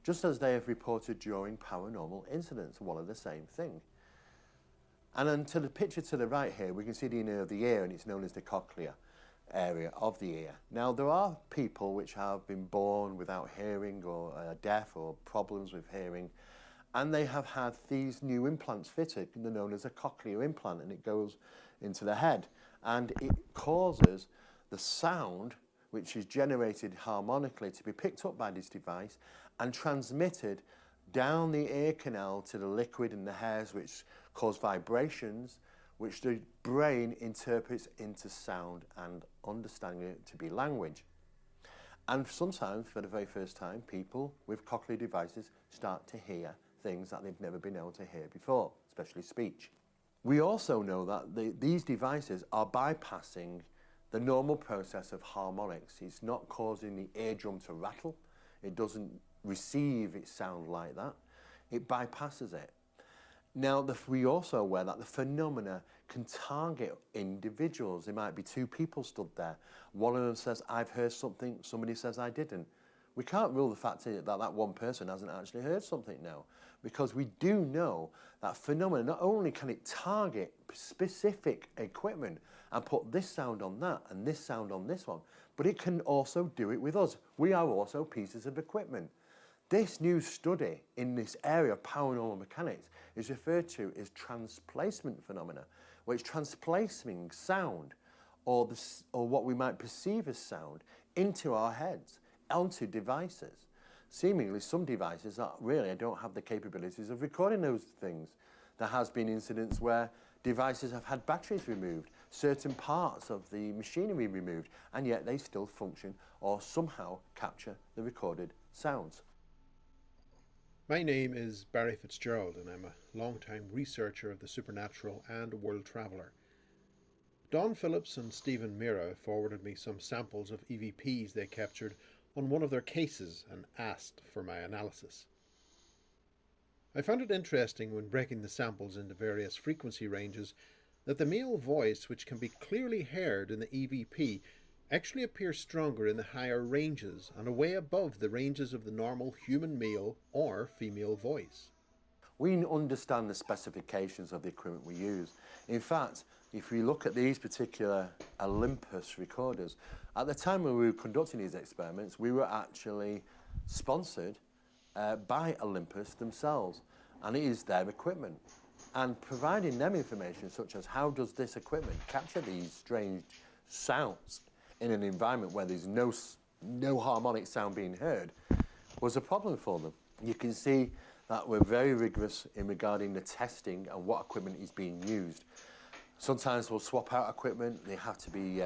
just as they have reported during paranormal incidents, one of the same thing. And then to the picture to the right here, we can see the inner of the ear, and it's known as the cochlea area of the ear. Now, there are people which have been born without hearing or deaf or problems with hearing, and they have had these new implants fitted, they're known as a cochlear implant, and it goes into the head. And it causes the sound, which is generated harmonically, to be picked up by this device and transmitted down the ear canal to the liquid in the hairs, which cause vibrations, which the brain interprets into sound and understanding it to be language. And sometimes, for the very first time, people with cochlear devices start to hear things that they've never been able to hear before, especially speech. We also know that these devices are bypassing the normal process of harmonics. It's not causing the eardrum to rattle. It doesn't receive its sound like that. It bypasses it. Now, we also are aware that the phenomena can target individuals. There might be 2 people stood there. One of them says, I've heard something. Somebody says, I didn't. We can't rule the fact that that one person hasn't actually heard something now, because we do know that phenomena, not only can it target specific equipment and put this sound on that and this sound on this one, but it can also do it with us. We are also pieces of equipment. This new study in this area of paranormal mechanics is referred to as transplacement phenomena, where it's transplacing sound or what we might perceive as sound into our heads, onto devices. Seemingly some devices that really don't have the capabilities of recording those things. There has been incidents where devices have had batteries removed, certain parts of the machinery removed, and yet they still function or somehow capture the recorded sounds. My name is Barry Fitzgerald, and I'm a long-time researcher of the supernatural and world traveller. Don Phillips and Stephen Merra forwarded me some samples of EVPs they captured on one of their cases and asked for my analysis. I found it interesting when breaking the samples into various frequency ranges that the male voice, which can be clearly heard in the EVP, actually appears stronger in the higher ranges and way above the ranges of the normal human male or female voice. We understand the specifications of the equipment we use. In fact, if we look at these particular Olympus recorders, at the time when we were conducting these experiments, we were actually sponsored by Olympus themselves, and it is their equipment. And providing them information such as how does this equipment capture these strange sounds in an environment where there's no harmonic sound being heard was a problem for them. You can see that we're very rigorous in regarding the testing and what equipment is being used. Sometimes we'll swap out equipment, they have to be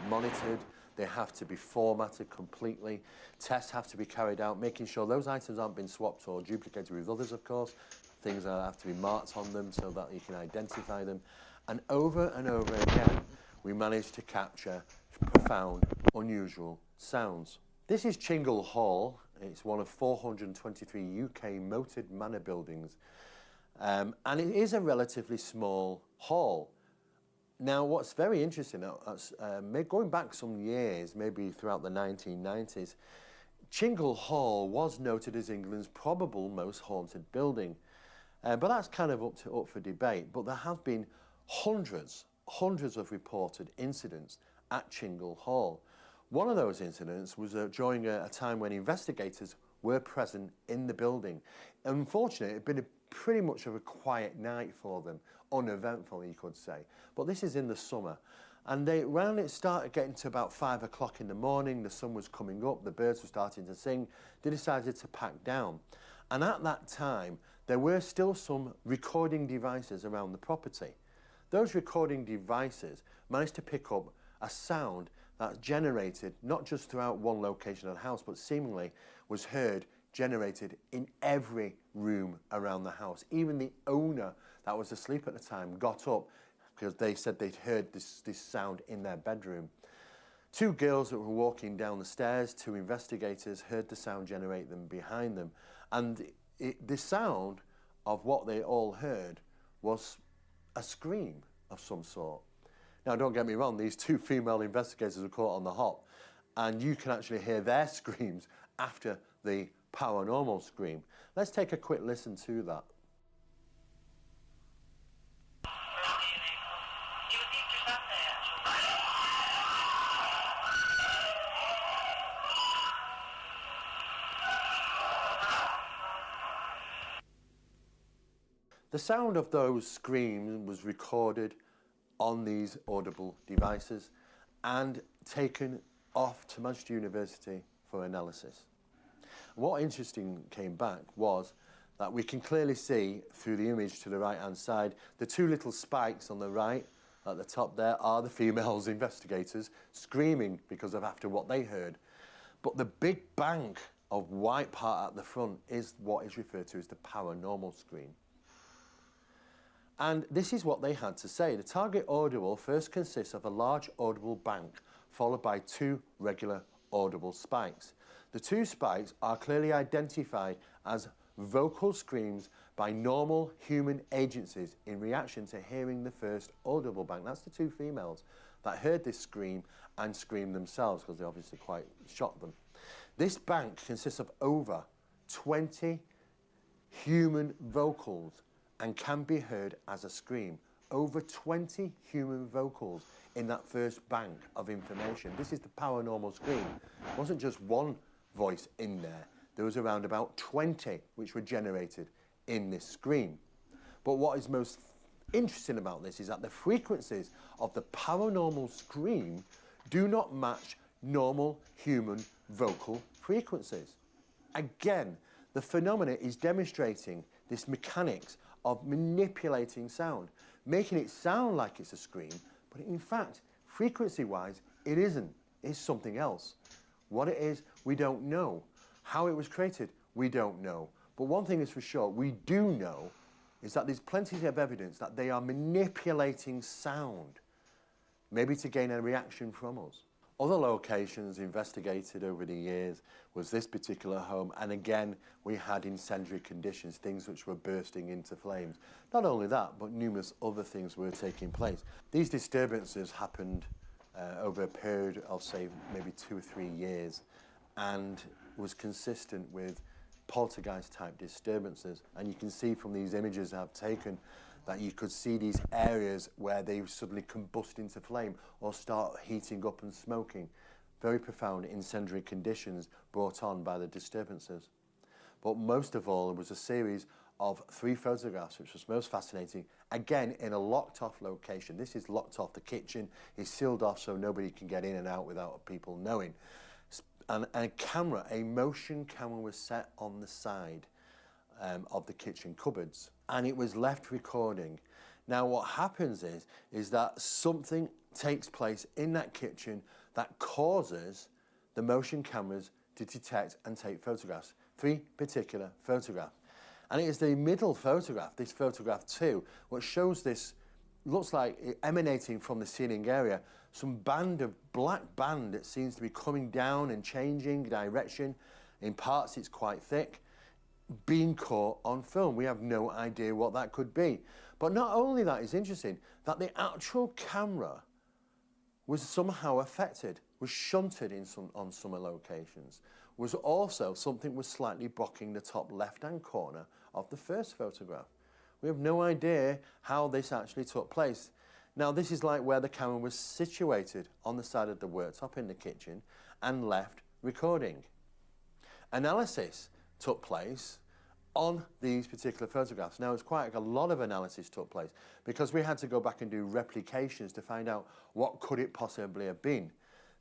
monitored, they have to be formatted completely, tests have to be carried out, making sure those items aren't being swapped or duplicated with others, of course. Things have to be marked on them so that you can identify them. And over again, we managed to capture profound, unusual sounds. This is Chingle Hall. It's one of 423 UK moated manor buildings. And it is a relatively small hall. Now, what's very interesting, going back some years, maybe throughout the 1990s, Chingle Hall was noted as England's probable most haunted building. But that's kind of up for debate. But there have been hundreds of reported incidents at Chingle Hall. One of those incidents was during a time when investigators were present in the building. Unfortunately, it had been pretty much of a quiet night for them, uneventful, you could say. But this is in the summer. And when it started getting to about 5 o'clock in the morning, the sun was coming up, the birds were starting to sing, they decided to pack down. And at that time, there were still some recording devices around the property. Those recording devices managed to pick up a sound that generated not just throughout one location of the house, but seemingly was heard generated in every room around the house. Even the owner that was asleep at the time got up because they said they'd heard this sound in their bedroom. Two girls that were walking down the stairs, two investigators, heard the sound generate them behind them. And the sound of what they all heard was a scream of some sort. Now, don't get me wrong, these two female investigators were caught on the hop, and you can actually hear their screams after the paranormal scream. Let's take a quick listen to that. The sound of those screams was recorded on these audible devices and taken off to Manchester University for analysis. What interesting came back was that we can clearly see through the image to the right hand side, the two little spikes on the right at the top there are the females investigators screaming because of after what they heard. But the big bank of white part at the front is what is referred to as the paranormal scream. And this is what they had to say. The target audible first consists of a large audible bank followed by two regular audible spikes. The two spikes are clearly identified as vocal screams by normal human agencies in reaction to hearing the first audible bank. That's the two females that heard this scream and screamed themselves because they obviously quite shocked them. This bank consists of over 20 human vocals and can be heard as a scream. Over 20 human vocals in that first bank of information. This is the paranormal scream. It wasn't just one voice in there. There was around about 20 which were generated in this scream. But what is most interesting about this is that the frequencies of the paranormal scream do not match normal human vocal frequencies. Again, the phenomena is demonstrating this mechanics of manipulating sound, making it sound like it's a scream, but in fact, frequency-wise, it isn't. It's something else. What it is, we don't know. How it was created, we don't know. But one thing is for sure, we do know is that there's plenty of evidence that they are manipulating sound, maybe to gain a reaction from us. Other locations investigated over the years was this particular home, and again we had incendiary conditions, things which were bursting into flames. Not only that, but numerous other things were taking place. These disturbances happened over a period of, say, maybe 2 or 3 years, and was consistent with poltergeist type disturbances. And you can see from these images I've taken that you could see these areas where they suddenly combust into flame or start heating up and smoking. Very profound incendiary conditions brought on by the disturbances. But most of all, it was a series of 3 photographs, which was most fascinating, again in a locked off location. This is locked off. The kitchen is sealed off so nobody can get in and out without people knowing. And a camera, a motion camera, was set on the side of the kitchen cupboards, and it was left recording. Now what happens is that something takes place in that kitchen that causes the motion cameras to detect and take photographs. 3 particular photographs. And it is the middle photograph, this photograph 2, which shows this, looks like emanating from the ceiling area, some band of black band that seems to be coming down and changing direction. In parts it's quite thick, being caught on film. We have no idea what that could be. But not only that is interesting, that the actual camera was somehow affected, was shunted on some locations, was also something was slightly blocking the top left-hand corner of the first photograph. We have no idea how this actually took place. Now this is like where the camera was situated on the side of the worktop in the kitchen and left recording. Analysis took place on these particular photographs. Now it's quite a lot of analysis took place because we had to go back and do replications to find out what could it possibly have been.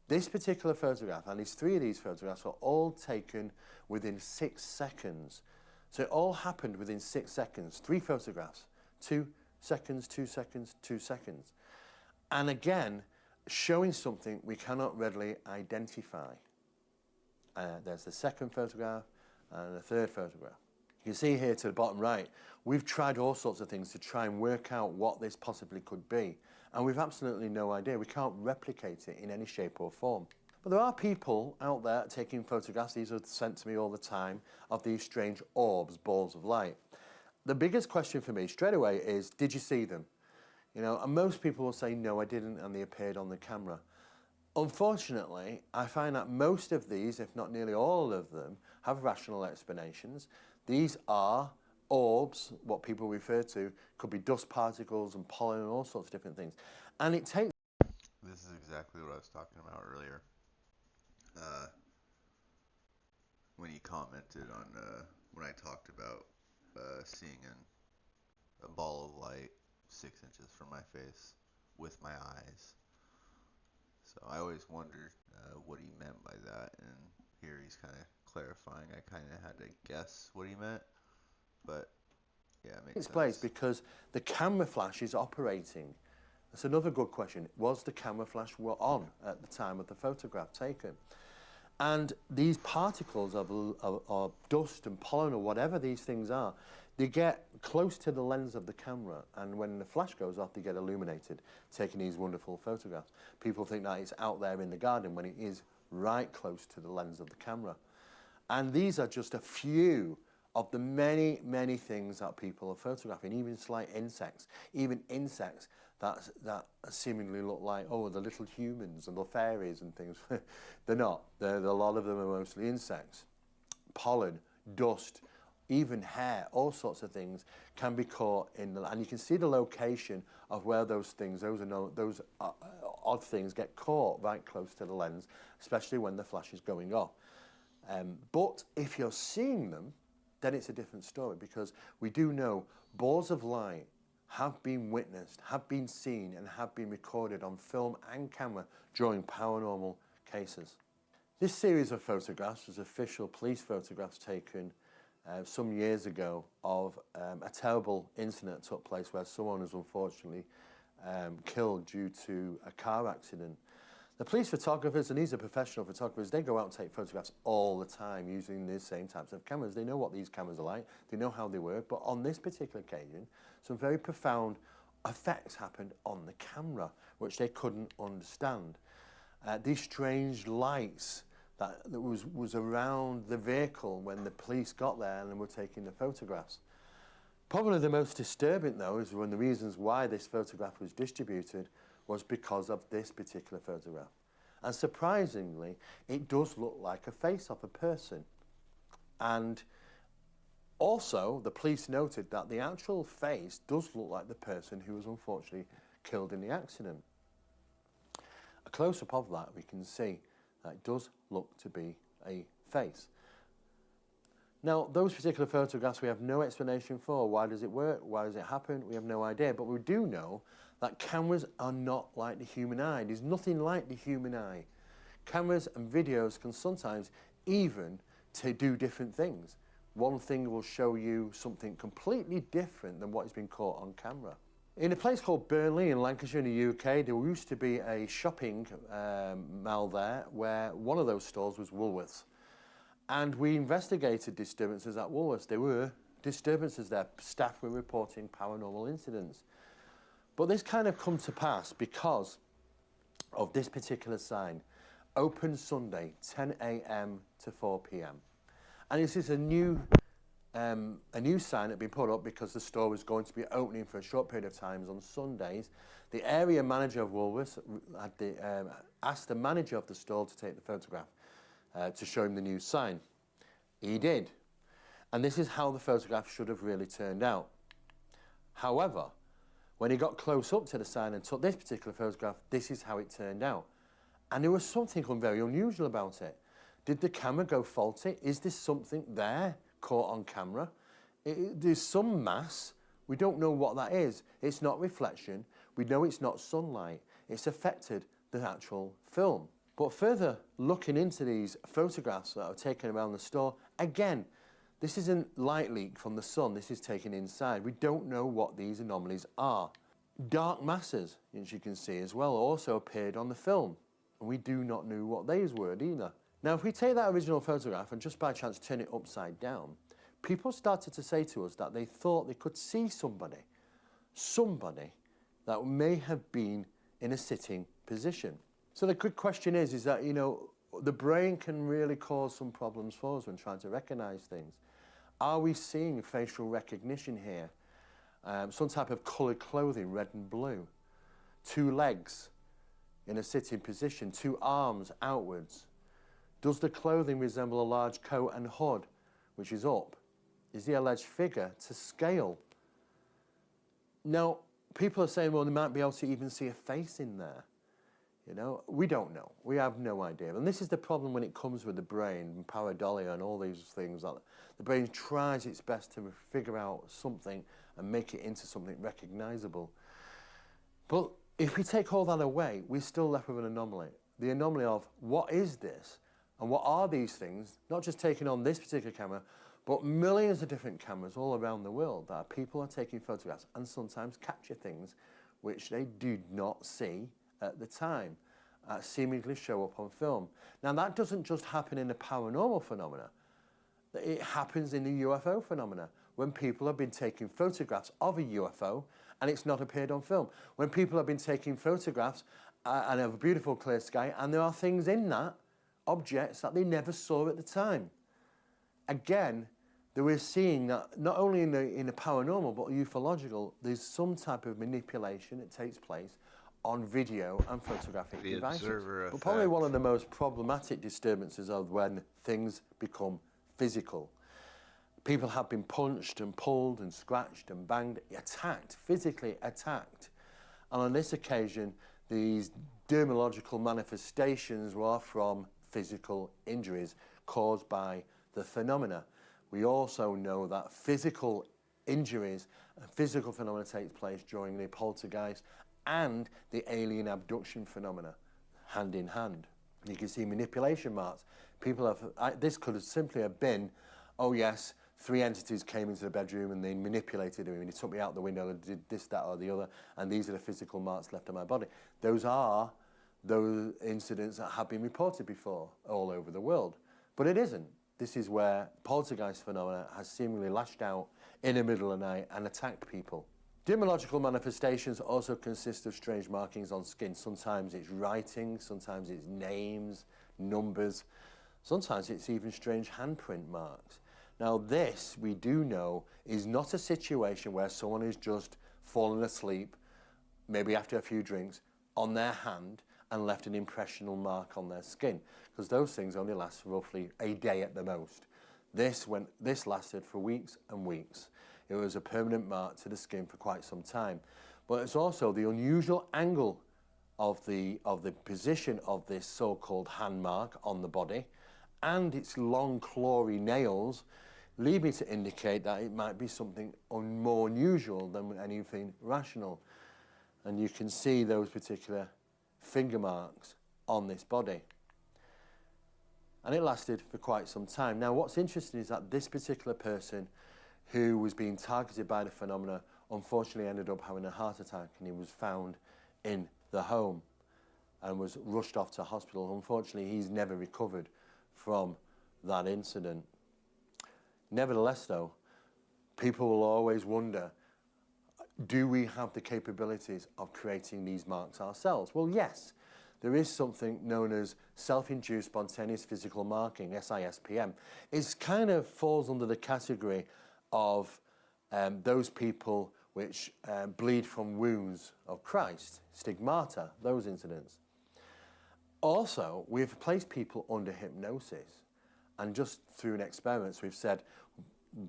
This particular photograph, and these 3 of these photographs, were all taken within 6 seconds. So it all happened within 6 seconds. 3 photographs, 2 seconds, 2 seconds, 2 seconds. And again, showing something we cannot readily identify. There's the second photograph and the third photograph. You can see here to the bottom right, we've tried all sorts of things to try and work out what this possibly could be. And we've absolutely no idea. We can't replicate it in any shape or form. But there are people out there taking photographs, these are sent to me all the time, of these strange orbs, balls of light. The biggest question for me straight away is, did you see them? You know, and most people will say, no, I didn't, and they appeared on the camera. Unfortunately, I find that most of these, if not nearly all of them, have rational explanations. These are orbs, what people refer to, could be dust particles and pollen and all sorts of different things. And it takes... This is exactly what I was talking about earlier. When you commented on when I talked about seeing a ball of light 6 inches from my face with my eyes. So I always wondered what he meant by that, and here he's kind of clarifying. I kind of had to guess what he meant, but yeah, it makes sense. Place because the camera flash is operating. That's another good question. Was the camera flash on at the time of the photograph taken? And these particles of dust and pollen or whatever these things are, they get close to the lens of the camera, and when the flash goes off, they get illuminated, taking these wonderful photographs. People think that it's out there in the garden when it is right close to the lens of the camera. And these are just a few of the many, many things that people are photographing, even slight insects, even insects that seemingly look like, oh, the little humans and the fairies and things. They're not. A lot of them are mostly insects. Pollen, dust, even hair, all sorts of things can be caught in the, and you can see the location of where those things, those odd things get caught right close to the lens, especially when the flash is going off. But if you're seeing them, then it's a different story, because we do know balls of light have been witnessed, have been seen, and have been recorded on film and camera during paranormal cases. This series of photographs was official police photographs taken some years ago of a terrible incident that took place where someone was unfortunately killed due to a car accident. The police photographers, and these are professional photographers, they go out and take photographs all the time using the same types of cameras. They know what these cameras are like, they know how they work, but on this particular occasion, some very profound effects happened on the camera, which they couldn't understand. These strange lights that was around the vehicle when the police got there and were taking the photographs. Probably the most disturbing, though, is one of the reasons why this photograph was distributed was because of this particular photograph. And surprisingly, it does look like a face of a person. And also, the police noted that the actual face does look like the person who was unfortunately killed in the accident. A close-up of that, we can see that it does look to be a face. Now, those particular photographs we have no explanation for. Why does it work? Why does it happen? We have no idea. But we do know that cameras are not like the human eye. There's nothing like the human eye. Cameras and videos can sometimes even do different things. One thing will show you something completely different than what has been caught on camera. In a place called Burnley in Lancashire in the UK, there used to be a shopping mall there where one of those stores was Woolworths. And we investigated disturbances at Woolworths. There were disturbances there. Staff were reporting paranormal incidents. But this kind of come to pass because of this particular sign. Open Sunday, 10 a.m. to 4 p.m. And this is a new sign that had been put up because the store was going to be opening for a short period of time on Sundays. The area manager of Woolworths had asked the manager of the store to take the photograph to show him the new sign. He did. And this is how the photograph should have really turned out. However, when he got close up to the sign and took this particular photograph, this is how it turned out. And there was something very unusual about it. Did the camera go faulty? Is there something there caught on camera? There's some mass. We don't know what that is. It's not reflection. We know it's not sunlight. It's affected the actual film. But further looking into these photographs that are taken around the store, again, this isn't light leak from the sun. This is taken inside. We don't know what these anomalies are. Dark masses, as you can see as well, also appeared on the film. And we do not know what these were either. Now, if we take that original photograph and just by chance turn it upside down, people started to say to us that they thought they could see somebody that may have been in a sitting position. So the good question is that, you know, the brain can really cause some problems for us when trying to recognize things. Are we seeing facial recognition here? Some type of coloured clothing, red and blue. Two legs in a sitting position, two arms outwards. Does the clothing resemble a large coat and hood, which is up? Is the alleged figure to scale? Now, people are saying, well, they might be able to even see a face in there. You know, we don't know. We have no idea. And this is the problem when it comes with the brain and pareidolia and all these things. That the brain tries its best to figure out something and make it into something recognizable. But if we take all that away, we're still left with an anomaly. The anomaly of what is this and what are these things, not just taken on this particular camera, but millions of different cameras all around the world that people are taking photographs and sometimes capture things which they do not see at the time, seemingly show up on film. Now, that doesn't just happen in the paranormal phenomena. It happens in the UFO phenomena, when people have been taking photographs of a UFO and it's not appeared on film. When people have been taking photographs and have a beautiful clear sky and there are things in that, objects that they never saw at the time. Again, that we're seeing that not only in the paranormal but ufological, there's some type of manipulation that takes place on video and photographic The devices. observer But probably one effect. of the most problematic disturbances of when things become physical. People have been punched and pulled and scratched and banged, attacked, physically attacked. And on this occasion, these dermatological manifestations were from physical injuries caused by the phenomena. We also know that physical injuries and physical phenomena takes place during the poltergeist and the alien abduction phenomena, hand in hand. You can see manipulation marks. People have, this could have simply have been, oh yes, 3 entities came into the bedroom and they manipulated me and they took me out the window and did this, that or the other, and these are the physical marks left on my body. Those are those incidents that have been reported before all over the world. But it isn't. This is where poltergeist phenomena has seemingly lashed out in the middle of the night and attacked people. Dermatological manifestations also consist of strange markings on skin. Sometimes it's writing, sometimes it's names, numbers, sometimes it's even strange handprint marks. Now this, we do know, is not a situation where someone is just fallen asleep, maybe after a few drinks, on their hand and left an impressional mark on their skin, because those things only last roughly a day at the most. This lasted for weeks and weeks. It was a permanent mark to the skin for quite some time. But it's also the unusual angle of the position of this so-called hand mark on the body and its long clawy nails lead me to indicate that it might be something more unusual than anything rational. And you can see those particular finger marks on this body. And it lasted for quite some time. Now what's interesting is that this particular person who was being targeted by the phenomena unfortunately ended up having a heart attack, and he was found in the home and was rushed off to hospital. Unfortunately, he's never recovered from that incident. Nevertheless though, people will always wonder, do we have the capabilities of creating these marks ourselves? Well, yes. There is something known as self-induced spontaneous physical marking, SISPM. It kind of falls under the category of those people which bleed from wounds of Christ, stigmata, those incidents. Also, we've placed people under hypnosis, and just through an experiment we've said,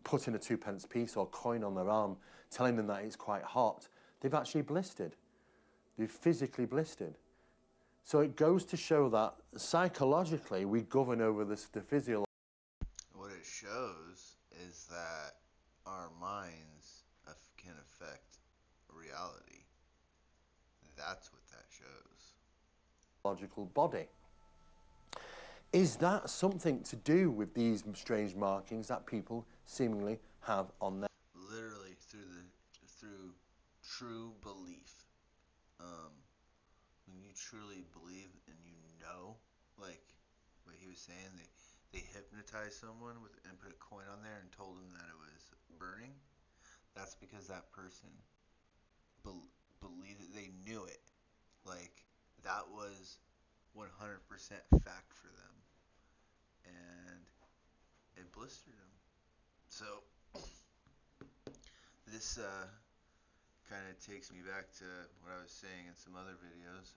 putting a 2-pence piece or coin on their arm, telling them that it's quite hot, they've actually blistered. They've physically blistered. So it goes to show that psychologically we govern over the physiology. What it shows is that our minds can affect reality. That's what that shows. Logical body. Is that something to do with these strange markings that people seemingly have on their... Literally through true belief. When you truly believe and you know, like what he was saying, they hypnotized someone and put a coin on there and told them that it was burning. That's because that person believed it. They knew it. Like that was 100% fact for them, and it blistered them. So this kind of takes me back to what I was saying in some other videos,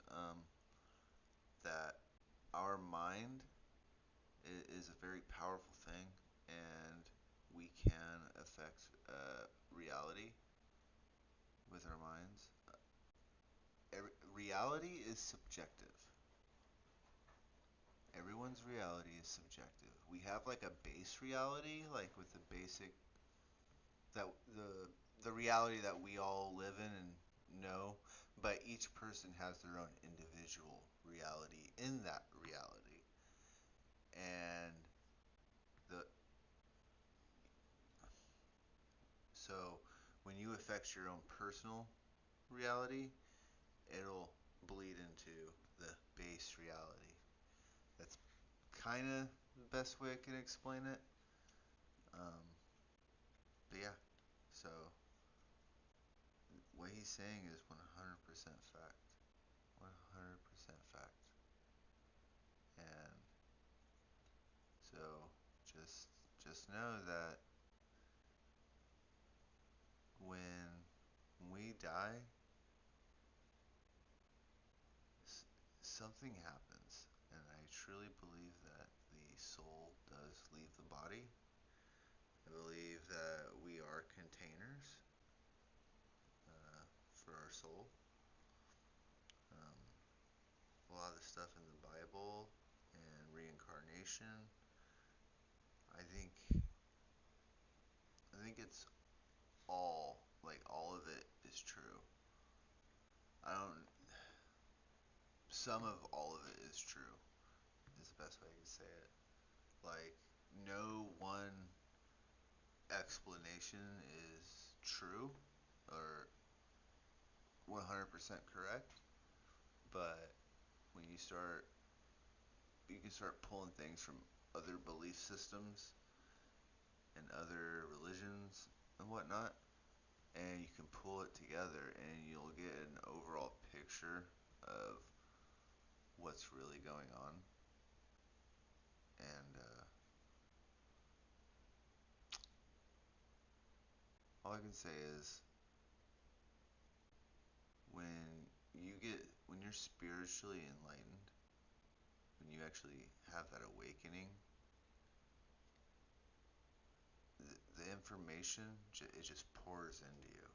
that our mind is a very powerful thing, and we can affect reality with our minds. Reality is subjective. Everyone's reality is subjective. We have like a base reality, like with the basic that the reality that we all live in and know, but each person has their own individual reality in that reality. And the so when you affect your own personal reality, it'll bleed into the base reality. That's kind of the best way I can explain it. But yeah, so what he's saying is 100% fact. 100% fact. And so just know that when we die, something happens, and I truly believe that the soul does leave the body. I believe that we are containers for our soul. Um, a lot of the stuff in the Bible and reincarnation, I think it's all of it is true. I don't. Some of all of it is true. Is the best way I can say it. Like, no one explanation is true or 100% correct, but when you can start pulling things from other belief systems and other religions and whatnot, and you can pull it together and you'll get an overall picture of what's really going on. And all I can say is when when you're spiritually enlightened, when you actually have that awakening, the information it just pours into you.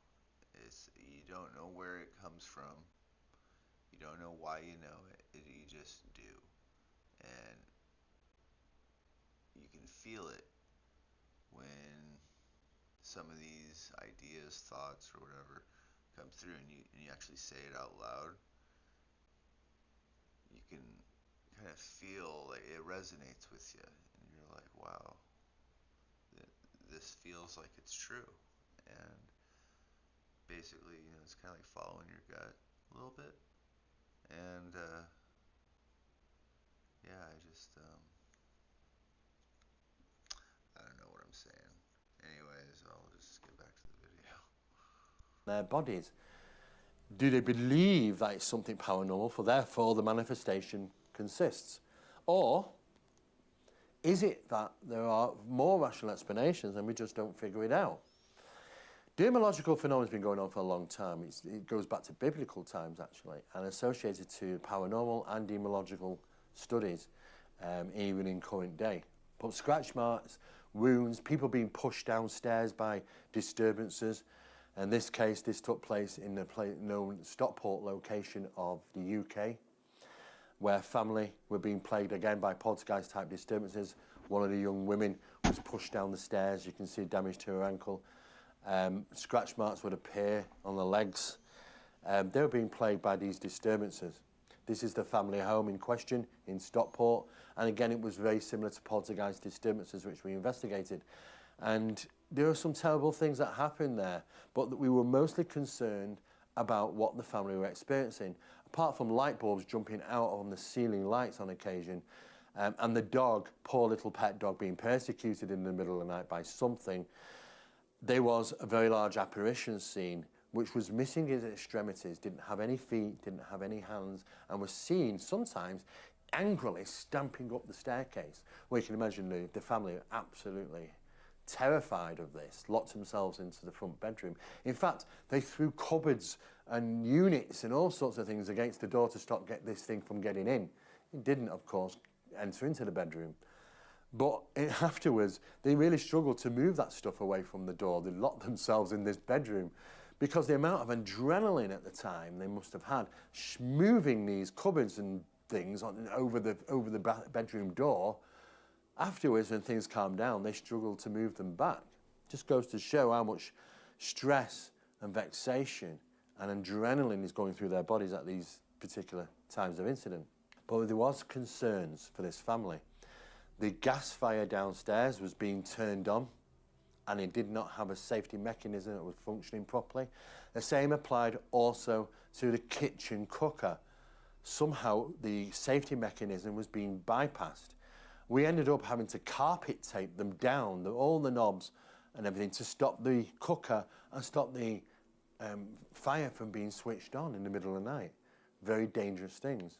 You don't know where it comes from. You don't know why you know it. You just do, and you can feel it when some of these ideas, thoughts, or whatever come through, and you actually say it out loud. You can kind of feel like it resonates with you, and you're like, wow, this feels like it's true. And basically, it's kind of like following your gut a little bit. And yeah, I don't know what I'm saying. Anyways, I'll just get back to the video. Their bodies. Do they believe that it's something paranormal, for therefore the manifestation consists? Or is it that there are more rational explanations and we just don't figure it out? Demological phenomena has been going on for a long time. It goes back to biblical times, actually, and associated to paranormal and demological studies, even in current day. But scratch marks, wounds, people being pushed downstairs by disturbances. In this case, this took place in the known Stockport location of the UK, where family were being plagued again by poltergeist-type disturbances. One of the young women was pushed down the stairs. You can see damage to her ankle. Scratch marks would appear on the legs. They were being plagued by these disturbances. This is the family home in question in Stockport. And again, it was very similar to poltergeist disturbances, which we investigated. And there are some terrible things that happened there, but we were mostly concerned about what the family were experiencing. Apart from light bulbs jumping out on the ceiling lights on occasion, and the dog, poor little pet dog, being persecuted in the middle of the night by something, there was a very large apparition seen, which was missing its extremities, didn't have any feet, didn't have any hands, and was seen sometimes angrily stamping up the staircase. Well, you can imagine the family are absolutely terrified of this, locked themselves into the front bedroom. In fact, they threw cupboards and units and all sorts of things against the door to stop this thing from getting in. It didn't, of course, enter into the bedroom. But afterwards, they really struggled to move that stuff away from the door. They locked themselves in this bedroom because the amount of adrenaline at the time they must have had moving these cupboards and things over the bedroom door. Afterwards, when things calmed down, they struggled to move them back. Just goes to show how much stress and vexation and adrenaline is going through their bodies at these particular times of incident. But there was concerns for this family. The gas fire downstairs was being turned on, and it did not have a safety mechanism that was functioning properly. The same applied also to the kitchen cooker. Somehow the safety mechanism was being bypassed. We ended up having to carpet tape them down, all the knobs and everything, to stop the cooker and stop the fire from being switched on in the middle of the night. Very dangerous things.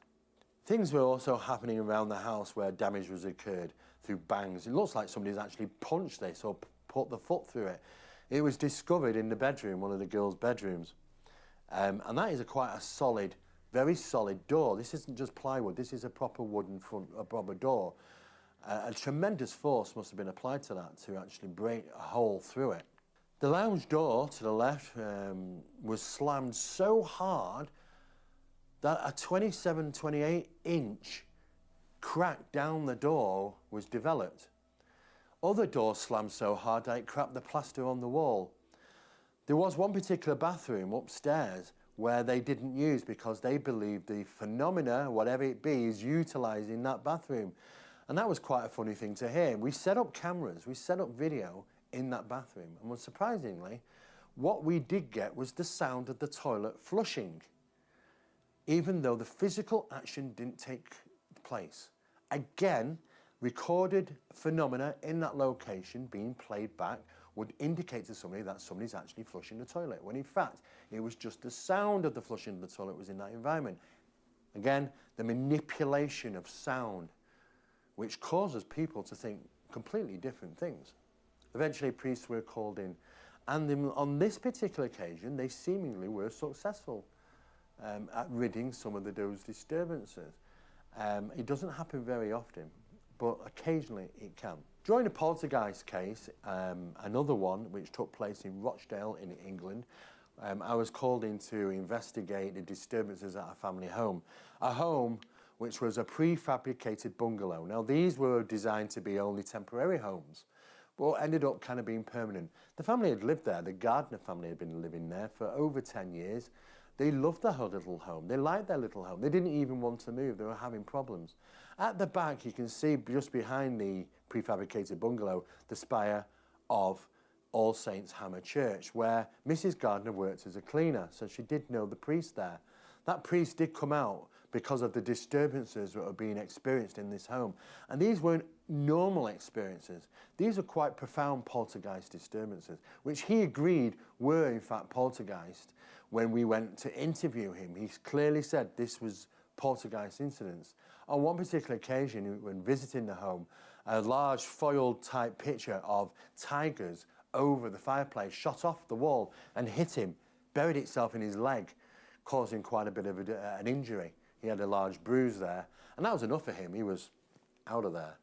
Things were also happening around the house where damage was occurred through bangs. It looks like somebody's actually punched this or put the foot through it. It was discovered in the bedroom, one of the girls' bedrooms. And that is quite a solid, very solid door. This isn't just plywood, this is a proper wooden front, a proper door. A tremendous force must have been applied to that to actually break a hole through it. The lounge door to the left was slammed so hard that a 27, 28 inch crack down the door was developed. Other doors slammed so hard that it cracked the plaster on the wall. There was one particular bathroom upstairs where they didn't use because they believed the phenomena, whatever it be, is utilised in that bathroom. And that was quite a funny thing to hear. We set up cameras, we set up video in that bathroom. And surprisingly, what we did get was the sound of the toilet flushing, even though the physical action didn't take place. Again, recorded phenomena in that location being played back would indicate to somebody that somebody's actually flushing the toilet, when in fact, it was just the sound of the flushing of the toilet was in that environment. Again, the manipulation of sound, which causes people to think completely different things. Eventually, priests were called in, and on this particular occasion, they seemingly were successful at ridding some of those disturbances. It doesn't happen very often, but occasionally it can. During the poltergeist case, another one which took place in Rochdale in England, I was called in to investigate the disturbances at a family home. A home which was a prefabricated bungalow. Now these were designed to be only temporary homes, but ended up kind of being permanent. The family had lived there, the Gardner family had been living there for over 10 years. They loved their little home, they liked their little home. They didn't even want to move, they were having problems. At the back you can see just behind the prefabricated bungalow the spire of All Saints Hammer Church, where Mrs. Gardner worked as a cleaner, so she did know the priest there. That priest did come out because of the disturbances that were being experienced in this home. And these weren't normal experiences. These are quite profound poltergeist disturbances, which he agreed were in fact poltergeist. When we went to interview him, he clearly said this was poltergeist incidents. On one particular occasion, when visiting the home, a large foiled type picture of tigers over the fireplace shot off the wall and hit him, buried itself in his leg, causing quite a bit of an injury. He had a large bruise there, and that was enough for him. He was out of there.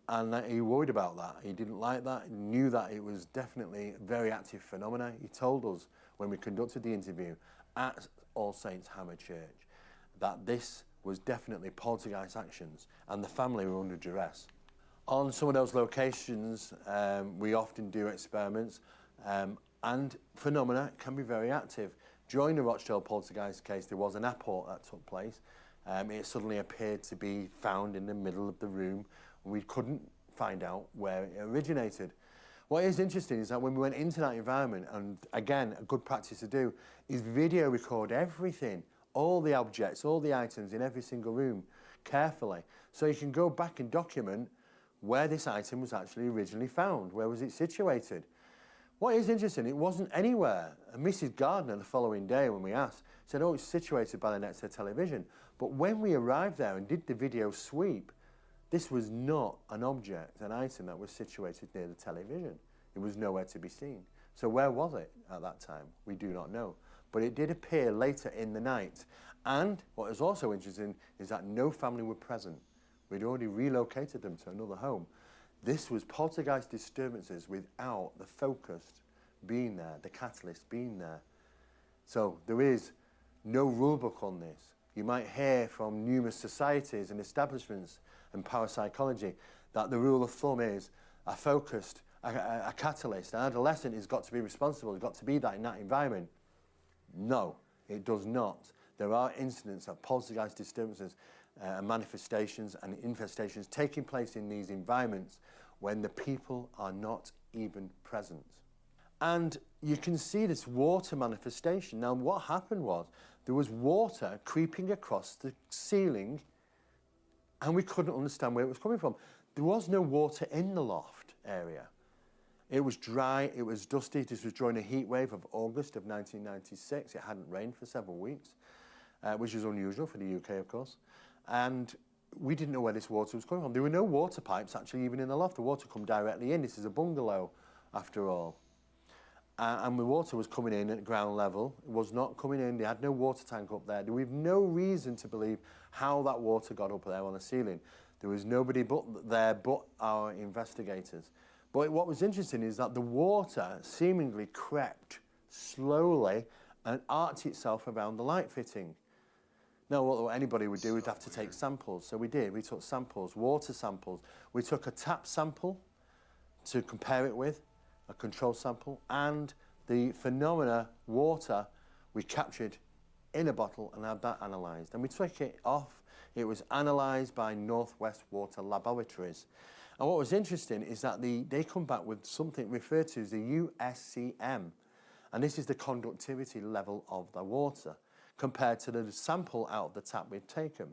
And he worried about that. He didn't like that. He knew that it was definitely very active phenomena. He told us when we conducted the interview at All Saints Hammer Church that this was definitely poltergeist actions, and the family were under duress. On some of those locations, we often do experiments, and phenomena can be very active. During the Rochdale poltergeist case, there was an apport that took place. It suddenly appeared to be found in the middle of the room. We couldn't find out where it originated. What is interesting is that when we went into that environment, and again, a good practice to do, is video record everything, all the objects, all the items in every single room carefully. So you can go back and document where this item was actually originally found, where was it situated. What is interesting, it wasn't anywhere. And Mrs. Gardner, the following day when we asked, said, oh, it's situated by the next to television. But when we arrived there and did the video sweep, this was not an object, an item that was situated near the television. It was nowhere to be seen. So where was it at that time? We do not know. But it did appear later in the night. And what is also interesting is that no family were present. We'd already relocated them to another home. This was poltergeist disturbances without the focus being there, the catalyst being there. So there is no rule book on this. You might hear from numerous societies and establishments and parapsychology that the rule of thumb is a focused, a catalyst. An adolescent has got to be responsible, has got to be that in that environment. No, it does not. There are incidents of poltergeist disturbances and manifestations and infestations taking place in these environments when the people are not even present. And you can see this water manifestation. Now, what happened was there was water creeping across the ceiling, and we couldn't understand where it was coming from. There was no water in the loft area. It was dry, it was dusty. This was during a heat wave of August of 1996. It hadn't rained for several weeks, which is unusual for the UK, of course. And we didn't know where this water was coming from. There were no water pipes actually even in the loft. The water come directly in. This is a bungalow, after all. and the water was coming in at ground level. It was not coming in. They had no water tank up there. We have no reason to believe how that water got up there on the ceiling. There was nobody there but our investigators. But what was interesting is that the water seemingly crept slowly and arced itself around the light fitting. Now, what anybody would do, would have to take samples. So we did. We took samples, water samples. We took a tap sample to compare it with, a control sample, and the PHENOMONA water we captured in a bottle and had that analysed. And we took it off. It was analysed by Northwest Water Laboratories. And what was interesting is that they come back with something referred to as the USCM. And this is the conductivity level of the water compared to the sample out of the tap we'd taken.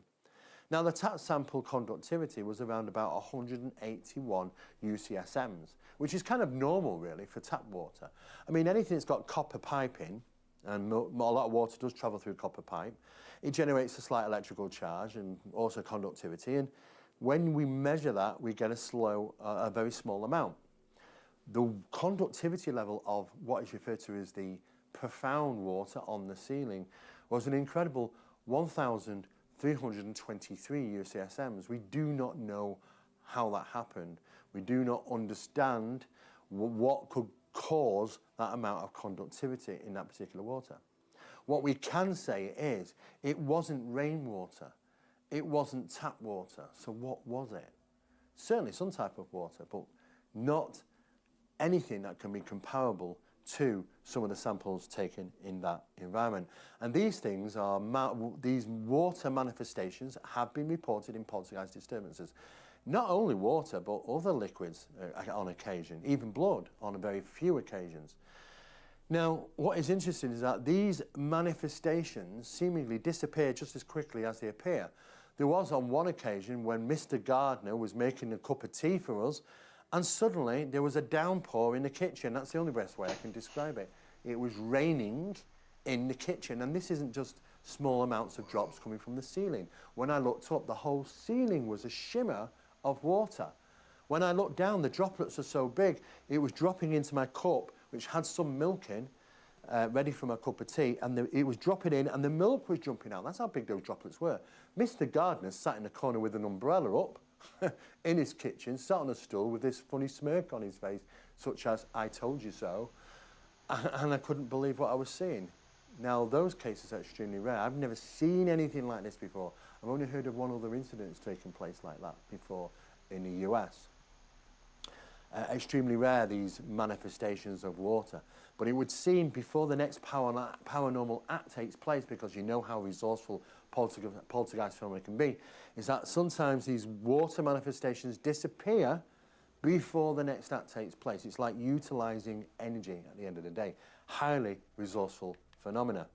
Now, the tap sample conductivity was around about 181 UCSMs, which is kind of normal, really, for tap water. I mean, anything that's got copper piping, and a lot of water does travel through copper pipe, it generates a slight electrical charge and also conductivity. And when we measure that, we get a very small amount. The conductivity level of what is referred to as the profound water on the ceiling was an incredible 1,323 UCSMs. We do not know how that happened. We do not understand what could cause that amount of conductivity in that particular water. What we can say is it wasn't rainwater. It wasn't tap water. So what was it? Certainly some type of water, but not anything that can be comparable to some of the samples taken in that environment. And these things are, these water manifestations have been reported in poltergeist disturbances. Not only water, but other liquids on occasion, even blood on a very few occasions. Now, what is interesting is that these manifestations seemingly disappear just as quickly as they appear. There was on one occasion when Mr. Gardner was making a cup of tea for us, and suddenly there was a downpour in the kitchen. That's the only best way I can describe it. It was raining in the kitchen, and this isn't just small amounts of drops coming from the ceiling. When I looked up, the whole ceiling was a shimmer of water. When I looked down, the droplets are so big, it was dropping into my cup, which had some milk in, ready for my cup of tea, and it was dropping in, and the milk was jumping out. That's how big those droplets were. Mr. Gardner sat in the corner with an umbrella up in his kitchen, sat on a stool with this funny smirk on his face, such as, "I told you so," and I couldn't believe what I was seeing. Now, those cases are extremely rare. I've never seen anything like this before. I've only heard of one other incident that's taken place like that before in the US. Extremely rare, these manifestations of water. But it would seem before the next paranormal act takes place, because you know how resourceful poltergeist phenomena can be, is that sometimes these water manifestations disappear before the next act takes place. It's like utilising energy at the end of the day. Highly resourceful phenomena.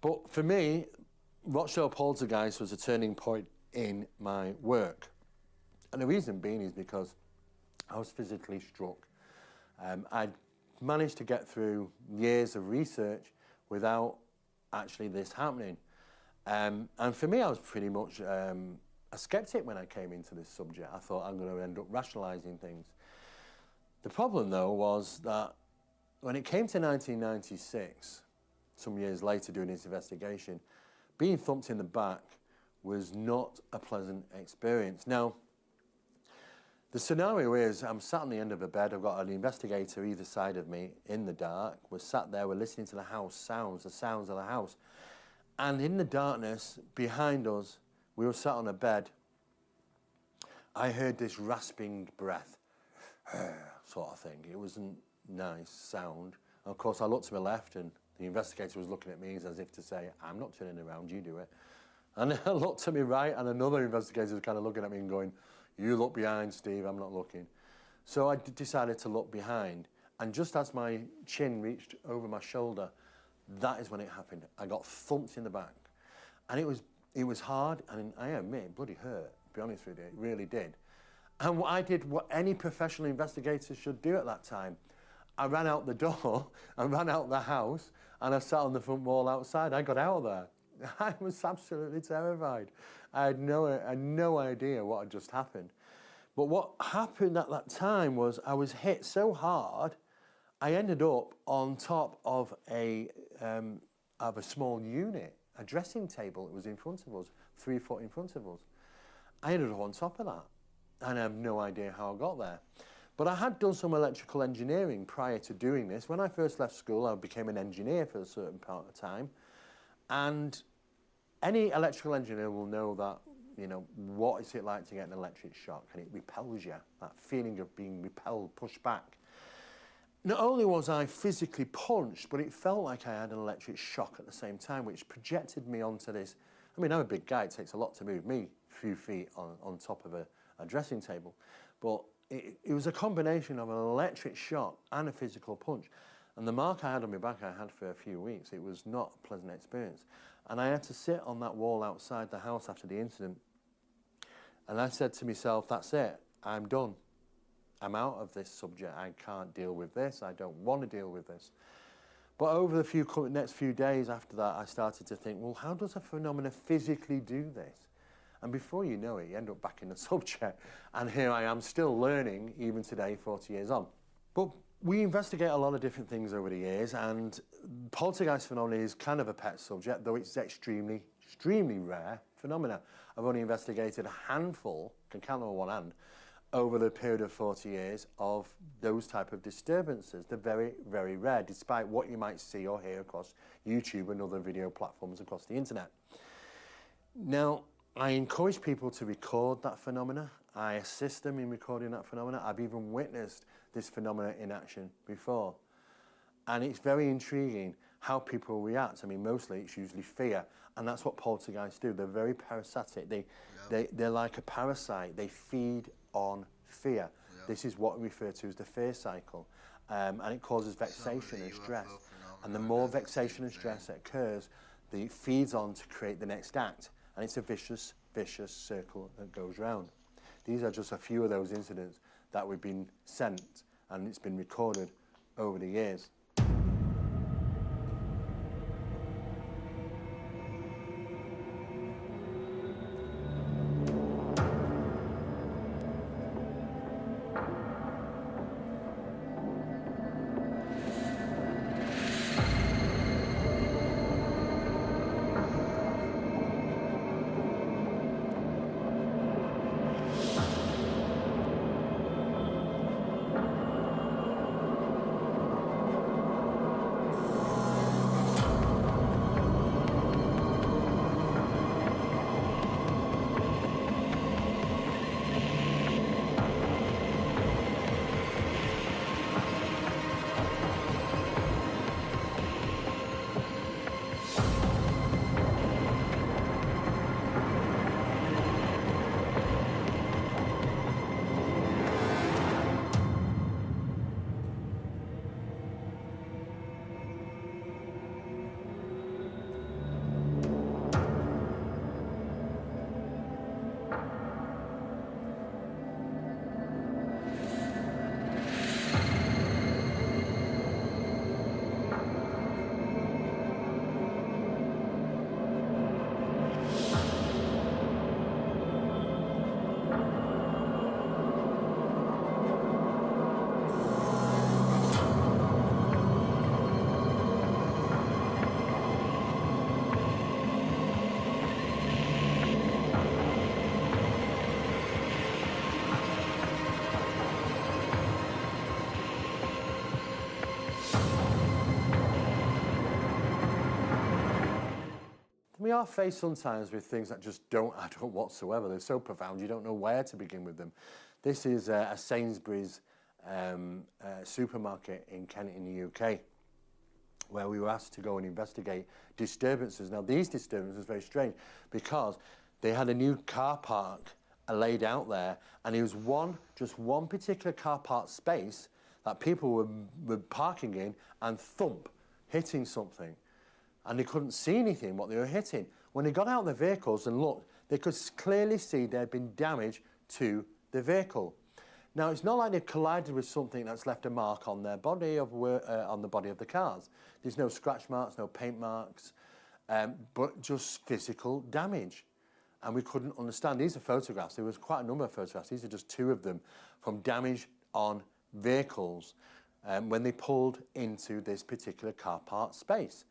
But for me, Rochdale Poltergeist was a turning point in my work. And the reason being is because I was physically struck. I'd managed to get through years of research without actually this happening. And for me, I was pretty much a skeptic when I came into this subject. I thought I'm going to end up rationalising things. The problem, though, was that when it came to 1996, some years later doing this investigation, being thumped in the back was not a pleasant experience. Now, the scenario is I'm sat on the end of a bed. I've got an investigator either side of me in the dark. We're sat there, we're listening to the sounds of the house. And in the darkness, behind us, we were sat on a bed. I heard this rasping breath, sort of thing. It wasn't nice sound. And of course, I looked to my left, and the investigator was looking at me as if to say, "I'm not turning around, you do it." And I looked to my right, and another investigator was kind of looking at me and going, "You look behind, Steve, I'm not looking." So I decided to look behind, and just as my chin reached over my shoulder, that is when it happened. I got thumped in the back. And it was hard, and I admit it bloody hurt, to be honest with you, it really did. And I did what any professional investigator should do at that time. I ran out the door, I ran out the house, and I sat on the front wall outside. I got out of there. I was absolutely terrified. I had no idea what had just happened. But what happened at that time was I was hit so hard, I ended up on top of a small unit, a dressing table that was in front of us, 3 foot in front of us. I ended up on top of that, and I have no idea how I got there. But I had done some electrical engineering prior to doing this. When I first left school, I became an engineer for a certain part of time, and any electrical engineer will know that, you know, what is it like to get an electric shock, and it repels you, that feeling of being repelled, pushed back. Not only was I physically punched, but it felt like I had an electric shock at the same time, which projected me onto this. I mean, I'm a big guy, it takes a lot to move me a few feet on top of a dressing table. But it was a combination of an electric shock and a physical punch. And the mark I had on my back, I had for a few weeks. It was not a pleasant experience. And I had to sit on that wall outside the house after the incident. And I said to myself, that's it, I'm done. I'm out of this subject. I can't deal with this. I don't want to deal with this. But over the next few days after that, I started to think, well, how does a phenomena physically do this? And before you know it, you end up back in the subject. And here I am still learning, even today, 40 years on. But we investigate a lot of different things over the years, and poltergeist phenomena is kind of a pet subject, though it's extremely, extremely rare phenomena. I've only investigated a handful, can count them on one hand, over the period of 40 years of those type of disturbances. They're very, very rare, despite what you might see or hear across YouTube and other video platforms across the internet. Now, I encourage people to record that phenomena. I assist them in recording that phenomena. I've even witnessed this phenomena in action before. And it's very intriguing how people react. I mean, mostly it's usually fear, and that's what poltergeists do. They're very parasitic. They're like a parasite. They feed on fear. This is what we refer to as the fear cycle, and it causes vexation and stress. And the more vexation and stress that occurs, it feeds on to create the next act, and it's a vicious, vicious circle that goes round. These are just a few of those incidents that we've been sent, and it's been recorded over the years. We are faced sometimes with things that just don't add up whatsoever. They're so profound, you don't know where to begin with them. This is a Sainsbury's supermarket in Kent in the UK, where we were asked to go and investigate disturbances. Now, these disturbances are very strange because they had a new car park laid out there, and it was just one particular car park space that people were parking in and hitting something. And they couldn't see anything, what they were hitting. When they got out of their vehicles and looked, they could clearly see there had been damage to the vehicle. Now, it's not like they've collided with something that's left a mark on their body, on the body of the cars. There's no scratch marks, no paint marks, but just physical damage. And we couldn't understand. These are photographs. There was quite a number of photographs. These are just two of them from damage on vehicles. when they pulled into this particular car park space.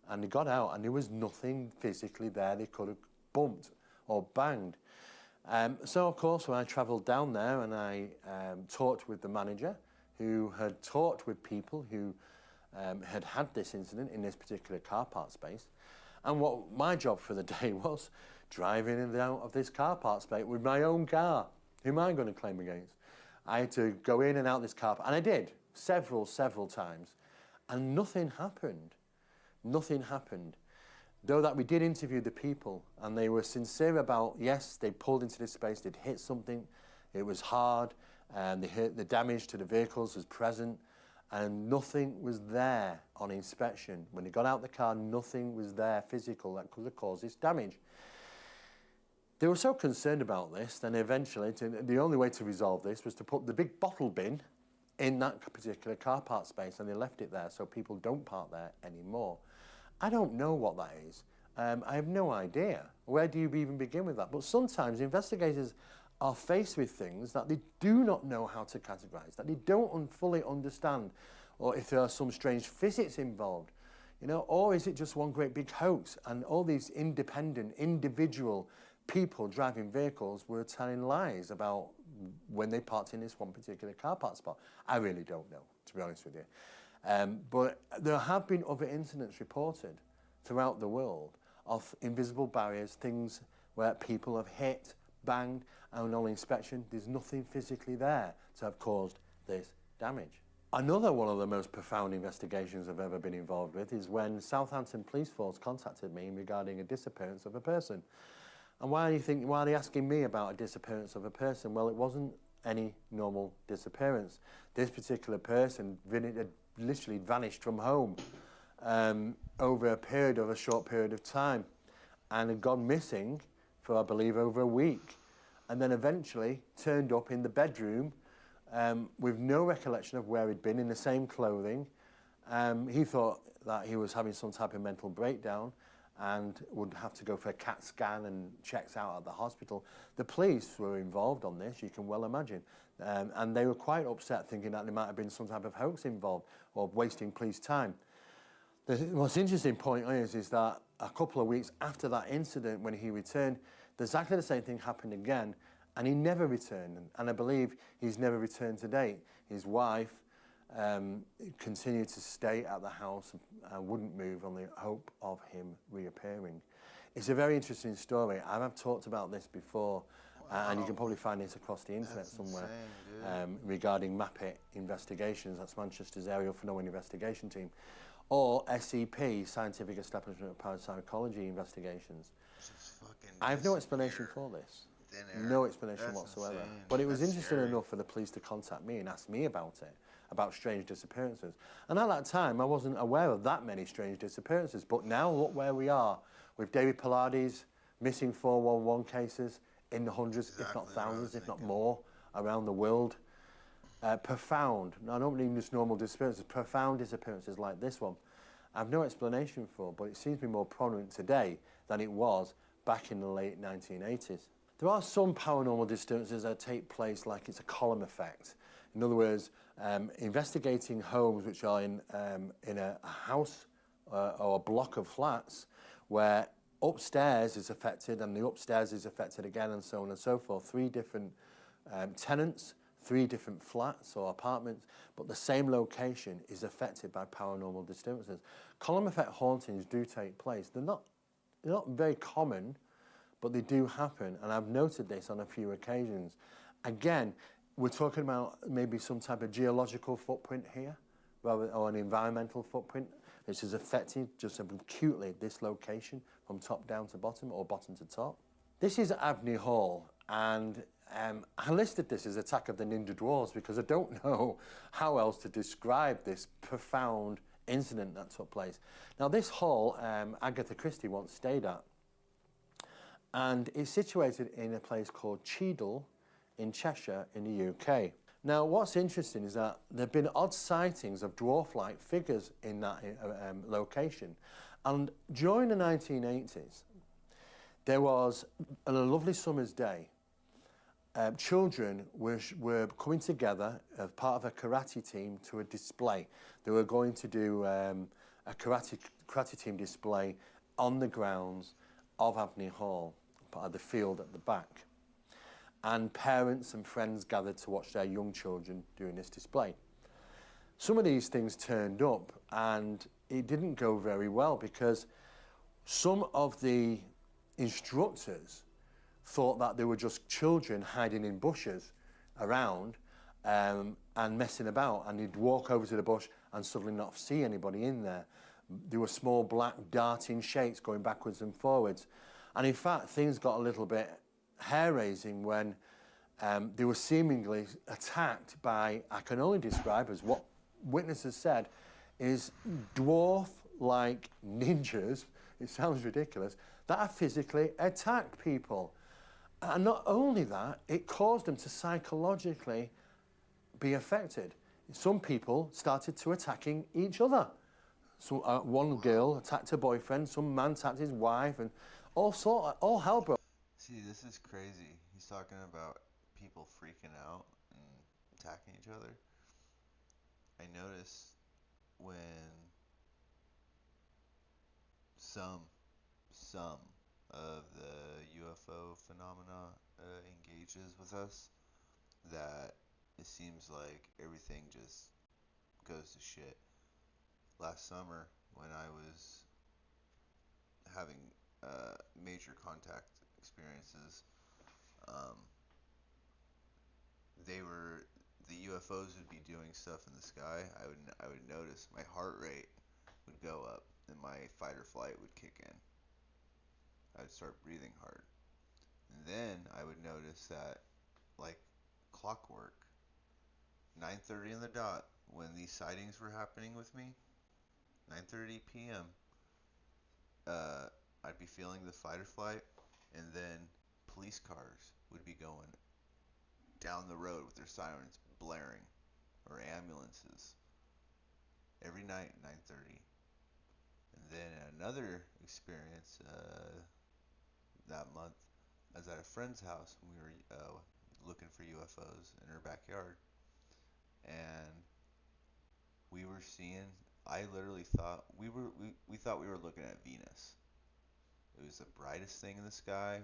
And they got out and there was nothing physically there they could have bumped or banged. So of course when I travelled down there and I talked with the manager who had talked with people who had had this incident in this particular car park space, and what my job for the day was driving in and out of this car park space with my own car. Who am I going to claim against? I had to go in and out this car park, and I did several times, and nothing happened. Nothing happened. Though that we did interview the people, and they were sincere about, yes, they pulled into this space, they'd hit something, it was hard, and the damage to the vehicles was present, and nothing was there on inspection. When they got out the car, nothing was there physical that could have caused this damage. They were so concerned about this, then eventually, the only way to resolve this was to put the big bottle bin in that particular car park space, and they left it there so people don't park there anymore. I don't know what that is. I have no idea. Where do you even begin with that? But sometimes investigators are faced with things that they do not know how to categorise, that they don't fully understand, or if there are some strange physics involved, you know, or is it just one great big hoax and all these independent, individual people driving vehicles were telling lies about when they parked in this one particular car park spot? I really don't know, to be honest with you. But there have been other incidents reported throughout the world of invisible barriers, things where people have hit, banged, and on inspection, there's nothing physically there to have caused this damage. Another one of the most profound investigations I've ever been involved with is when Southampton Police Force contacted me regarding a disappearance of a person. And why are they asking me about a disappearance of a person? Well, it wasn't any normal disappearance. This particular person had literally vanished from home over a short period of time, and had gone missing for, I believe, over a week, and then eventually turned up in the bedroom with no recollection of where he'd been, in the same clothing. He thought that he was having some type of mental breakdown and would have to go for a CAT scan and checks out at the hospital. The police were involved on this, you can well imagine, and they were quite upset, thinking that there might have been some type of hoax involved or wasting police time. The most interesting point is that a couple of weeks after that incident, when he returned, exactly the same thing happened again, and he never returned, and I believe he's never returned to date. His wife continued to stay at the house and wouldn't move on the hope of him reappearing. It's a very interesting story. I have talked about this before, and you can probably find this across the internet somewhere, regarding MAPIT investigations, that's Manchester's Aerial Phenomena Investigation Team, or SEP, Scientific Establishment of Parapsychology Investigations. I have no explanation for this. No explanation whatsoever. Insane. But it was That's interesting scary. enough for the police to contact me and ask me about it, about strange disappearances. And at that time, I wasn't aware of that many strange disappearances. But now look where we are with David Pilardi's missing 411 cases in the hundreds, if not Exactly what I was thousands, if not thinking. more, around the world. Profound, I don't mean just normal disappearances, profound disappearances like this one. I have no explanation for, but it seems to be more prominent today than it was back in the late 1980s. There are some paranormal disturbances that take place like it's a column effect. In other words, investigating homes which are in a house or a block of flats where upstairs is affected and the upstairs is affected again, and so on and so forth. 3 different tenants, 3 different flats or apartments, but the same location is affected by paranormal disturbances. Column effect hauntings do take place. They're not very common, but they do happen, and I've noted this on a few occasions. Again, we're talking about maybe some type of geological footprint here, or an environmental footprint, which is affecting just acutely this location from top down to bottom, or bottom to top. This is Abney Hall, and I listed this as Attack of the Ninja Dwarves because I don't know how else to describe this profound incident that took place. Now, this hall, Agatha Christie once stayed at, and it's situated in a place called Cheadle in Cheshire in the UK. Now, what's interesting is that there have been odd sightings of dwarf-like figures in that location, and during the 1980s, there was, on a lovely summer's day, children were coming together as part of a karate team to a display. They were going to do a karate team display on the grounds of Abney Hall, part of the field at the back. And parents and friends gathered to watch their young children doing this display. Some of these things turned up and it didn't go very well because some of the instructors thought that they were just children hiding in bushes around and messing about, and you'd walk over to the bush and suddenly not see anybody in there. There were small black darting shapes going backwards and forwards. And in fact, things got a little bit hair-raising when they were seemingly attacked by, I can only describe as what witnesses said, is dwarf-like ninjas, it sounds ridiculous, that have physically attacked people. And not only that, it caused them to psychologically be affected. Some people started to attacking each other. So one girl attacked her boyfriend, some man attacked his wife, and all hell broke. See, this is crazy. He's talking about people freaking out and attacking each other. I noticed when some of the UFO phenomena engages with us, that it seems like everything just goes to shit. Last summer, when I was having major contact experiences, the UFOs would be doing stuff in the sky. I would notice my heart rate would go up and my fight or flight would kick in. I would start breathing hard. And then I would notice that, like clockwork, 9:30 on the dot, when these sightings were happening with me, 9:30 p.m., I'd be feeling the fight or flight, and then police cars would be going down the road with their sirens blaring, or ambulances, every night at 9:30. And then another experience that month, I was at a friend's house and we were looking for UFOs in her backyard, and we were seeing. I literally thought we thought we were looking at Venus. It was the brightest thing in the sky.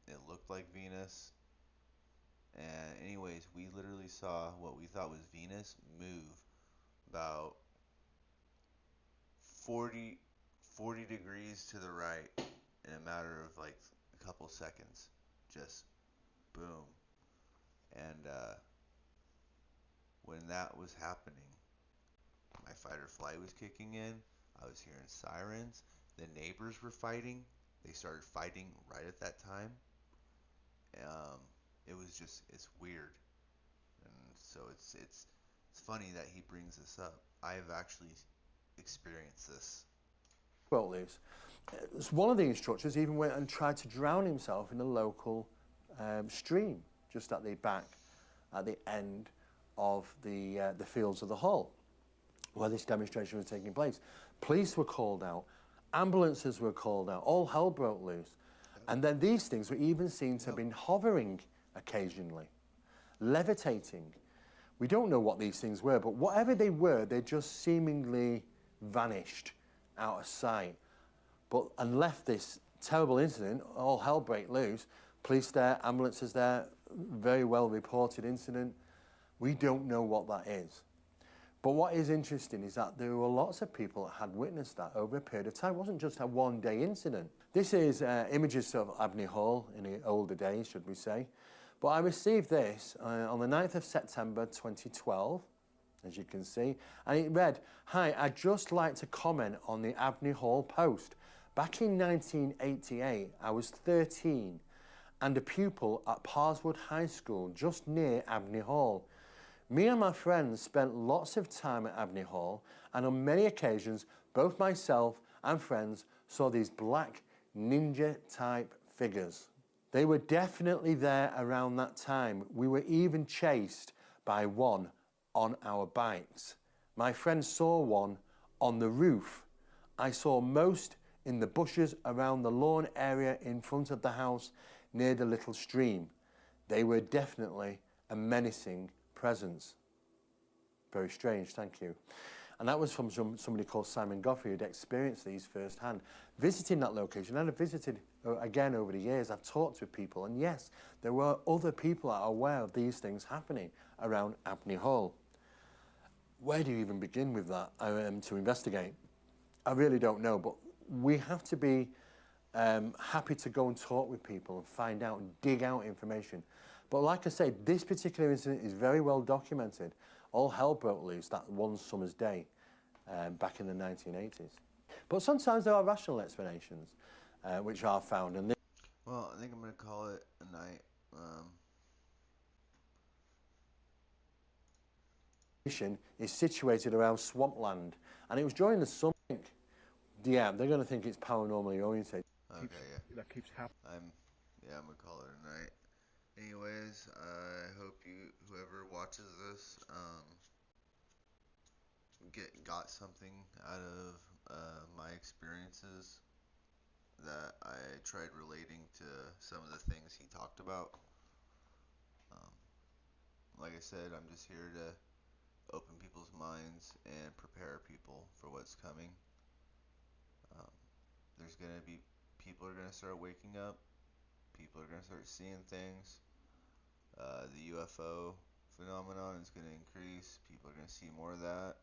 It looked like Venus. And anyways, we literally saw what we thought was Venus move about 40 degrees to the right in a matter of like a couple seconds. Just boom. And when that was happening, my fight or flight was kicking in. I was hearing sirens. The neighbors were fighting. They started fighting right at that time. It was just, it's weird. And so it's funny that he brings this up. I have actually experienced this. Well, loose. One of the instructors even went and tried to drown himself in a local stream just at the back, at the end of the fields of the hall where this demonstration was taking place. Police were called out, ambulances were called out, all hell broke loose. And then these things were even seen to have been hovering occasionally, levitating. We don't know what these things were, but whatever they were, they just seemingly vanished out of sight. And left this terrible incident, all hell break loose, police there, ambulances there, very well reported incident. We don't know what that is. But what is interesting is that there were lots of people that had witnessed that over a period of time. It wasn't just a one-day incident. This is images of Abney Hall in the older days, should we say. But I received this on the 9th of September 2012, as you can see, and it read, "Hi, I'd just like to comment on the Abney Hall post. Back in 1988, I was 13 and a pupil at Parswood High School, just near Abney Hall. Me and my friends spent lots of time at Abney Hall, and on many occasions, both myself and friends saw these black ninja-type figures. They were definitely there around that time. We were even chased by one on our bikes. My friend saw one on the roof. I saw most in the bushes around the lawn area in front of the house near the little stream. They were definitely a menacing presence. Very strange, thank you. And that was from somebody called Simon Godfrey who'd experienced these firsthand. Visiting that location, and I've visited again over the years, I've talked to people, and yes, there were other people that are aware of these things happening around Abney Hall. Where do you even begin with that to investigate? I really don't know, but we have to be happy to go and talk with people and find out and dig out information. But like I say, this particular incident is very well documented. All hell broke loose that one summer's day back in the 1980s. But sometimes there are rational explanations which are found. And Well, I think I'm going to call it a night. this is situated around swampland. And it was during the summer. Yeah, they're going to think it's paranormally oriented. Okay, yeah. That keeps happening. I'm gonna call it a night. Anyways, I hope whoever watches this, got something out of my experiences that I tried relating to some of the things he talked about. Um, like I said, I'm just here to open people's minds and prepare people for what's coming. Um, there's gonna be people are gonna start waking up. People are gonna start seeing things. The UFO phenomenon is gonna increase. People are gonna see more of that.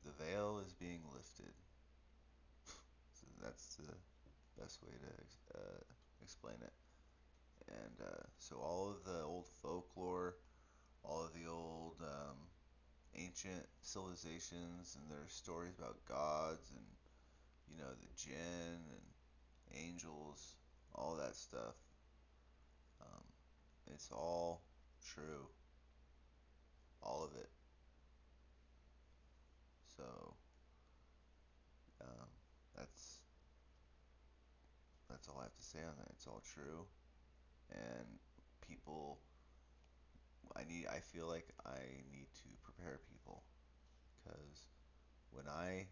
The veil is being lifted. So that's the best way to explain it. And so all of the old folklore, all of the old ancient civilizations and their stories about gods and the jinn and angels, all that stuff, um, it's all true, all of it. So um, that's all I have to say on that. It's all true, and people, I feel like I need to prepare people because when I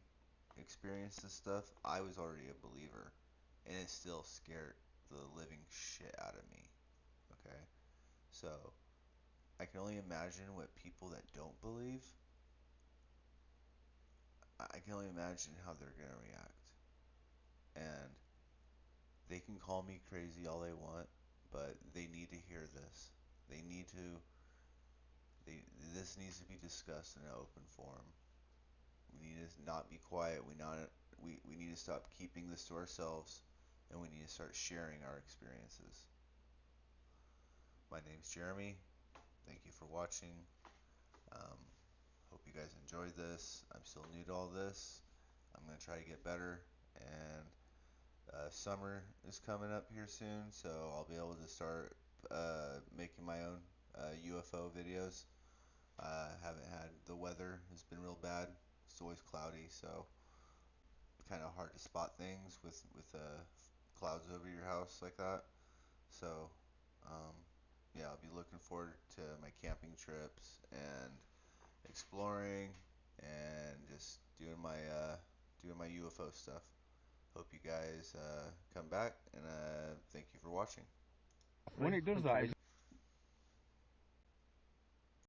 experienced this stuff, I was already a believer, and it still scared the living shit out of me. Okay, so I can only imagine what people that don't believe. I can only imagine how they're gonna react, and they can call me crazy all they want, but they need to hear this. They need to. This needs to be discussed in an open forum. We need to not be quiet. We need to stop keeping this to ourselves, and we need to start sharing our experiences. My name's Jeremy. Thank you for watching. Um, Hope you guys enjoyed this. I'm still new to all this. I'm gonna try to get better, and summer is coming up here soon, so I'll be able to start making my own UFO videos. Haven't had the weather has been real bad. It's always cloudy, so kind of hard to spot things with clouds over your house like that. So um, yeah, I'll be looking forward to my camping trips and exploring and just doing my UFO stuff. Hope you guys come back, and thank you for watching. When it does that,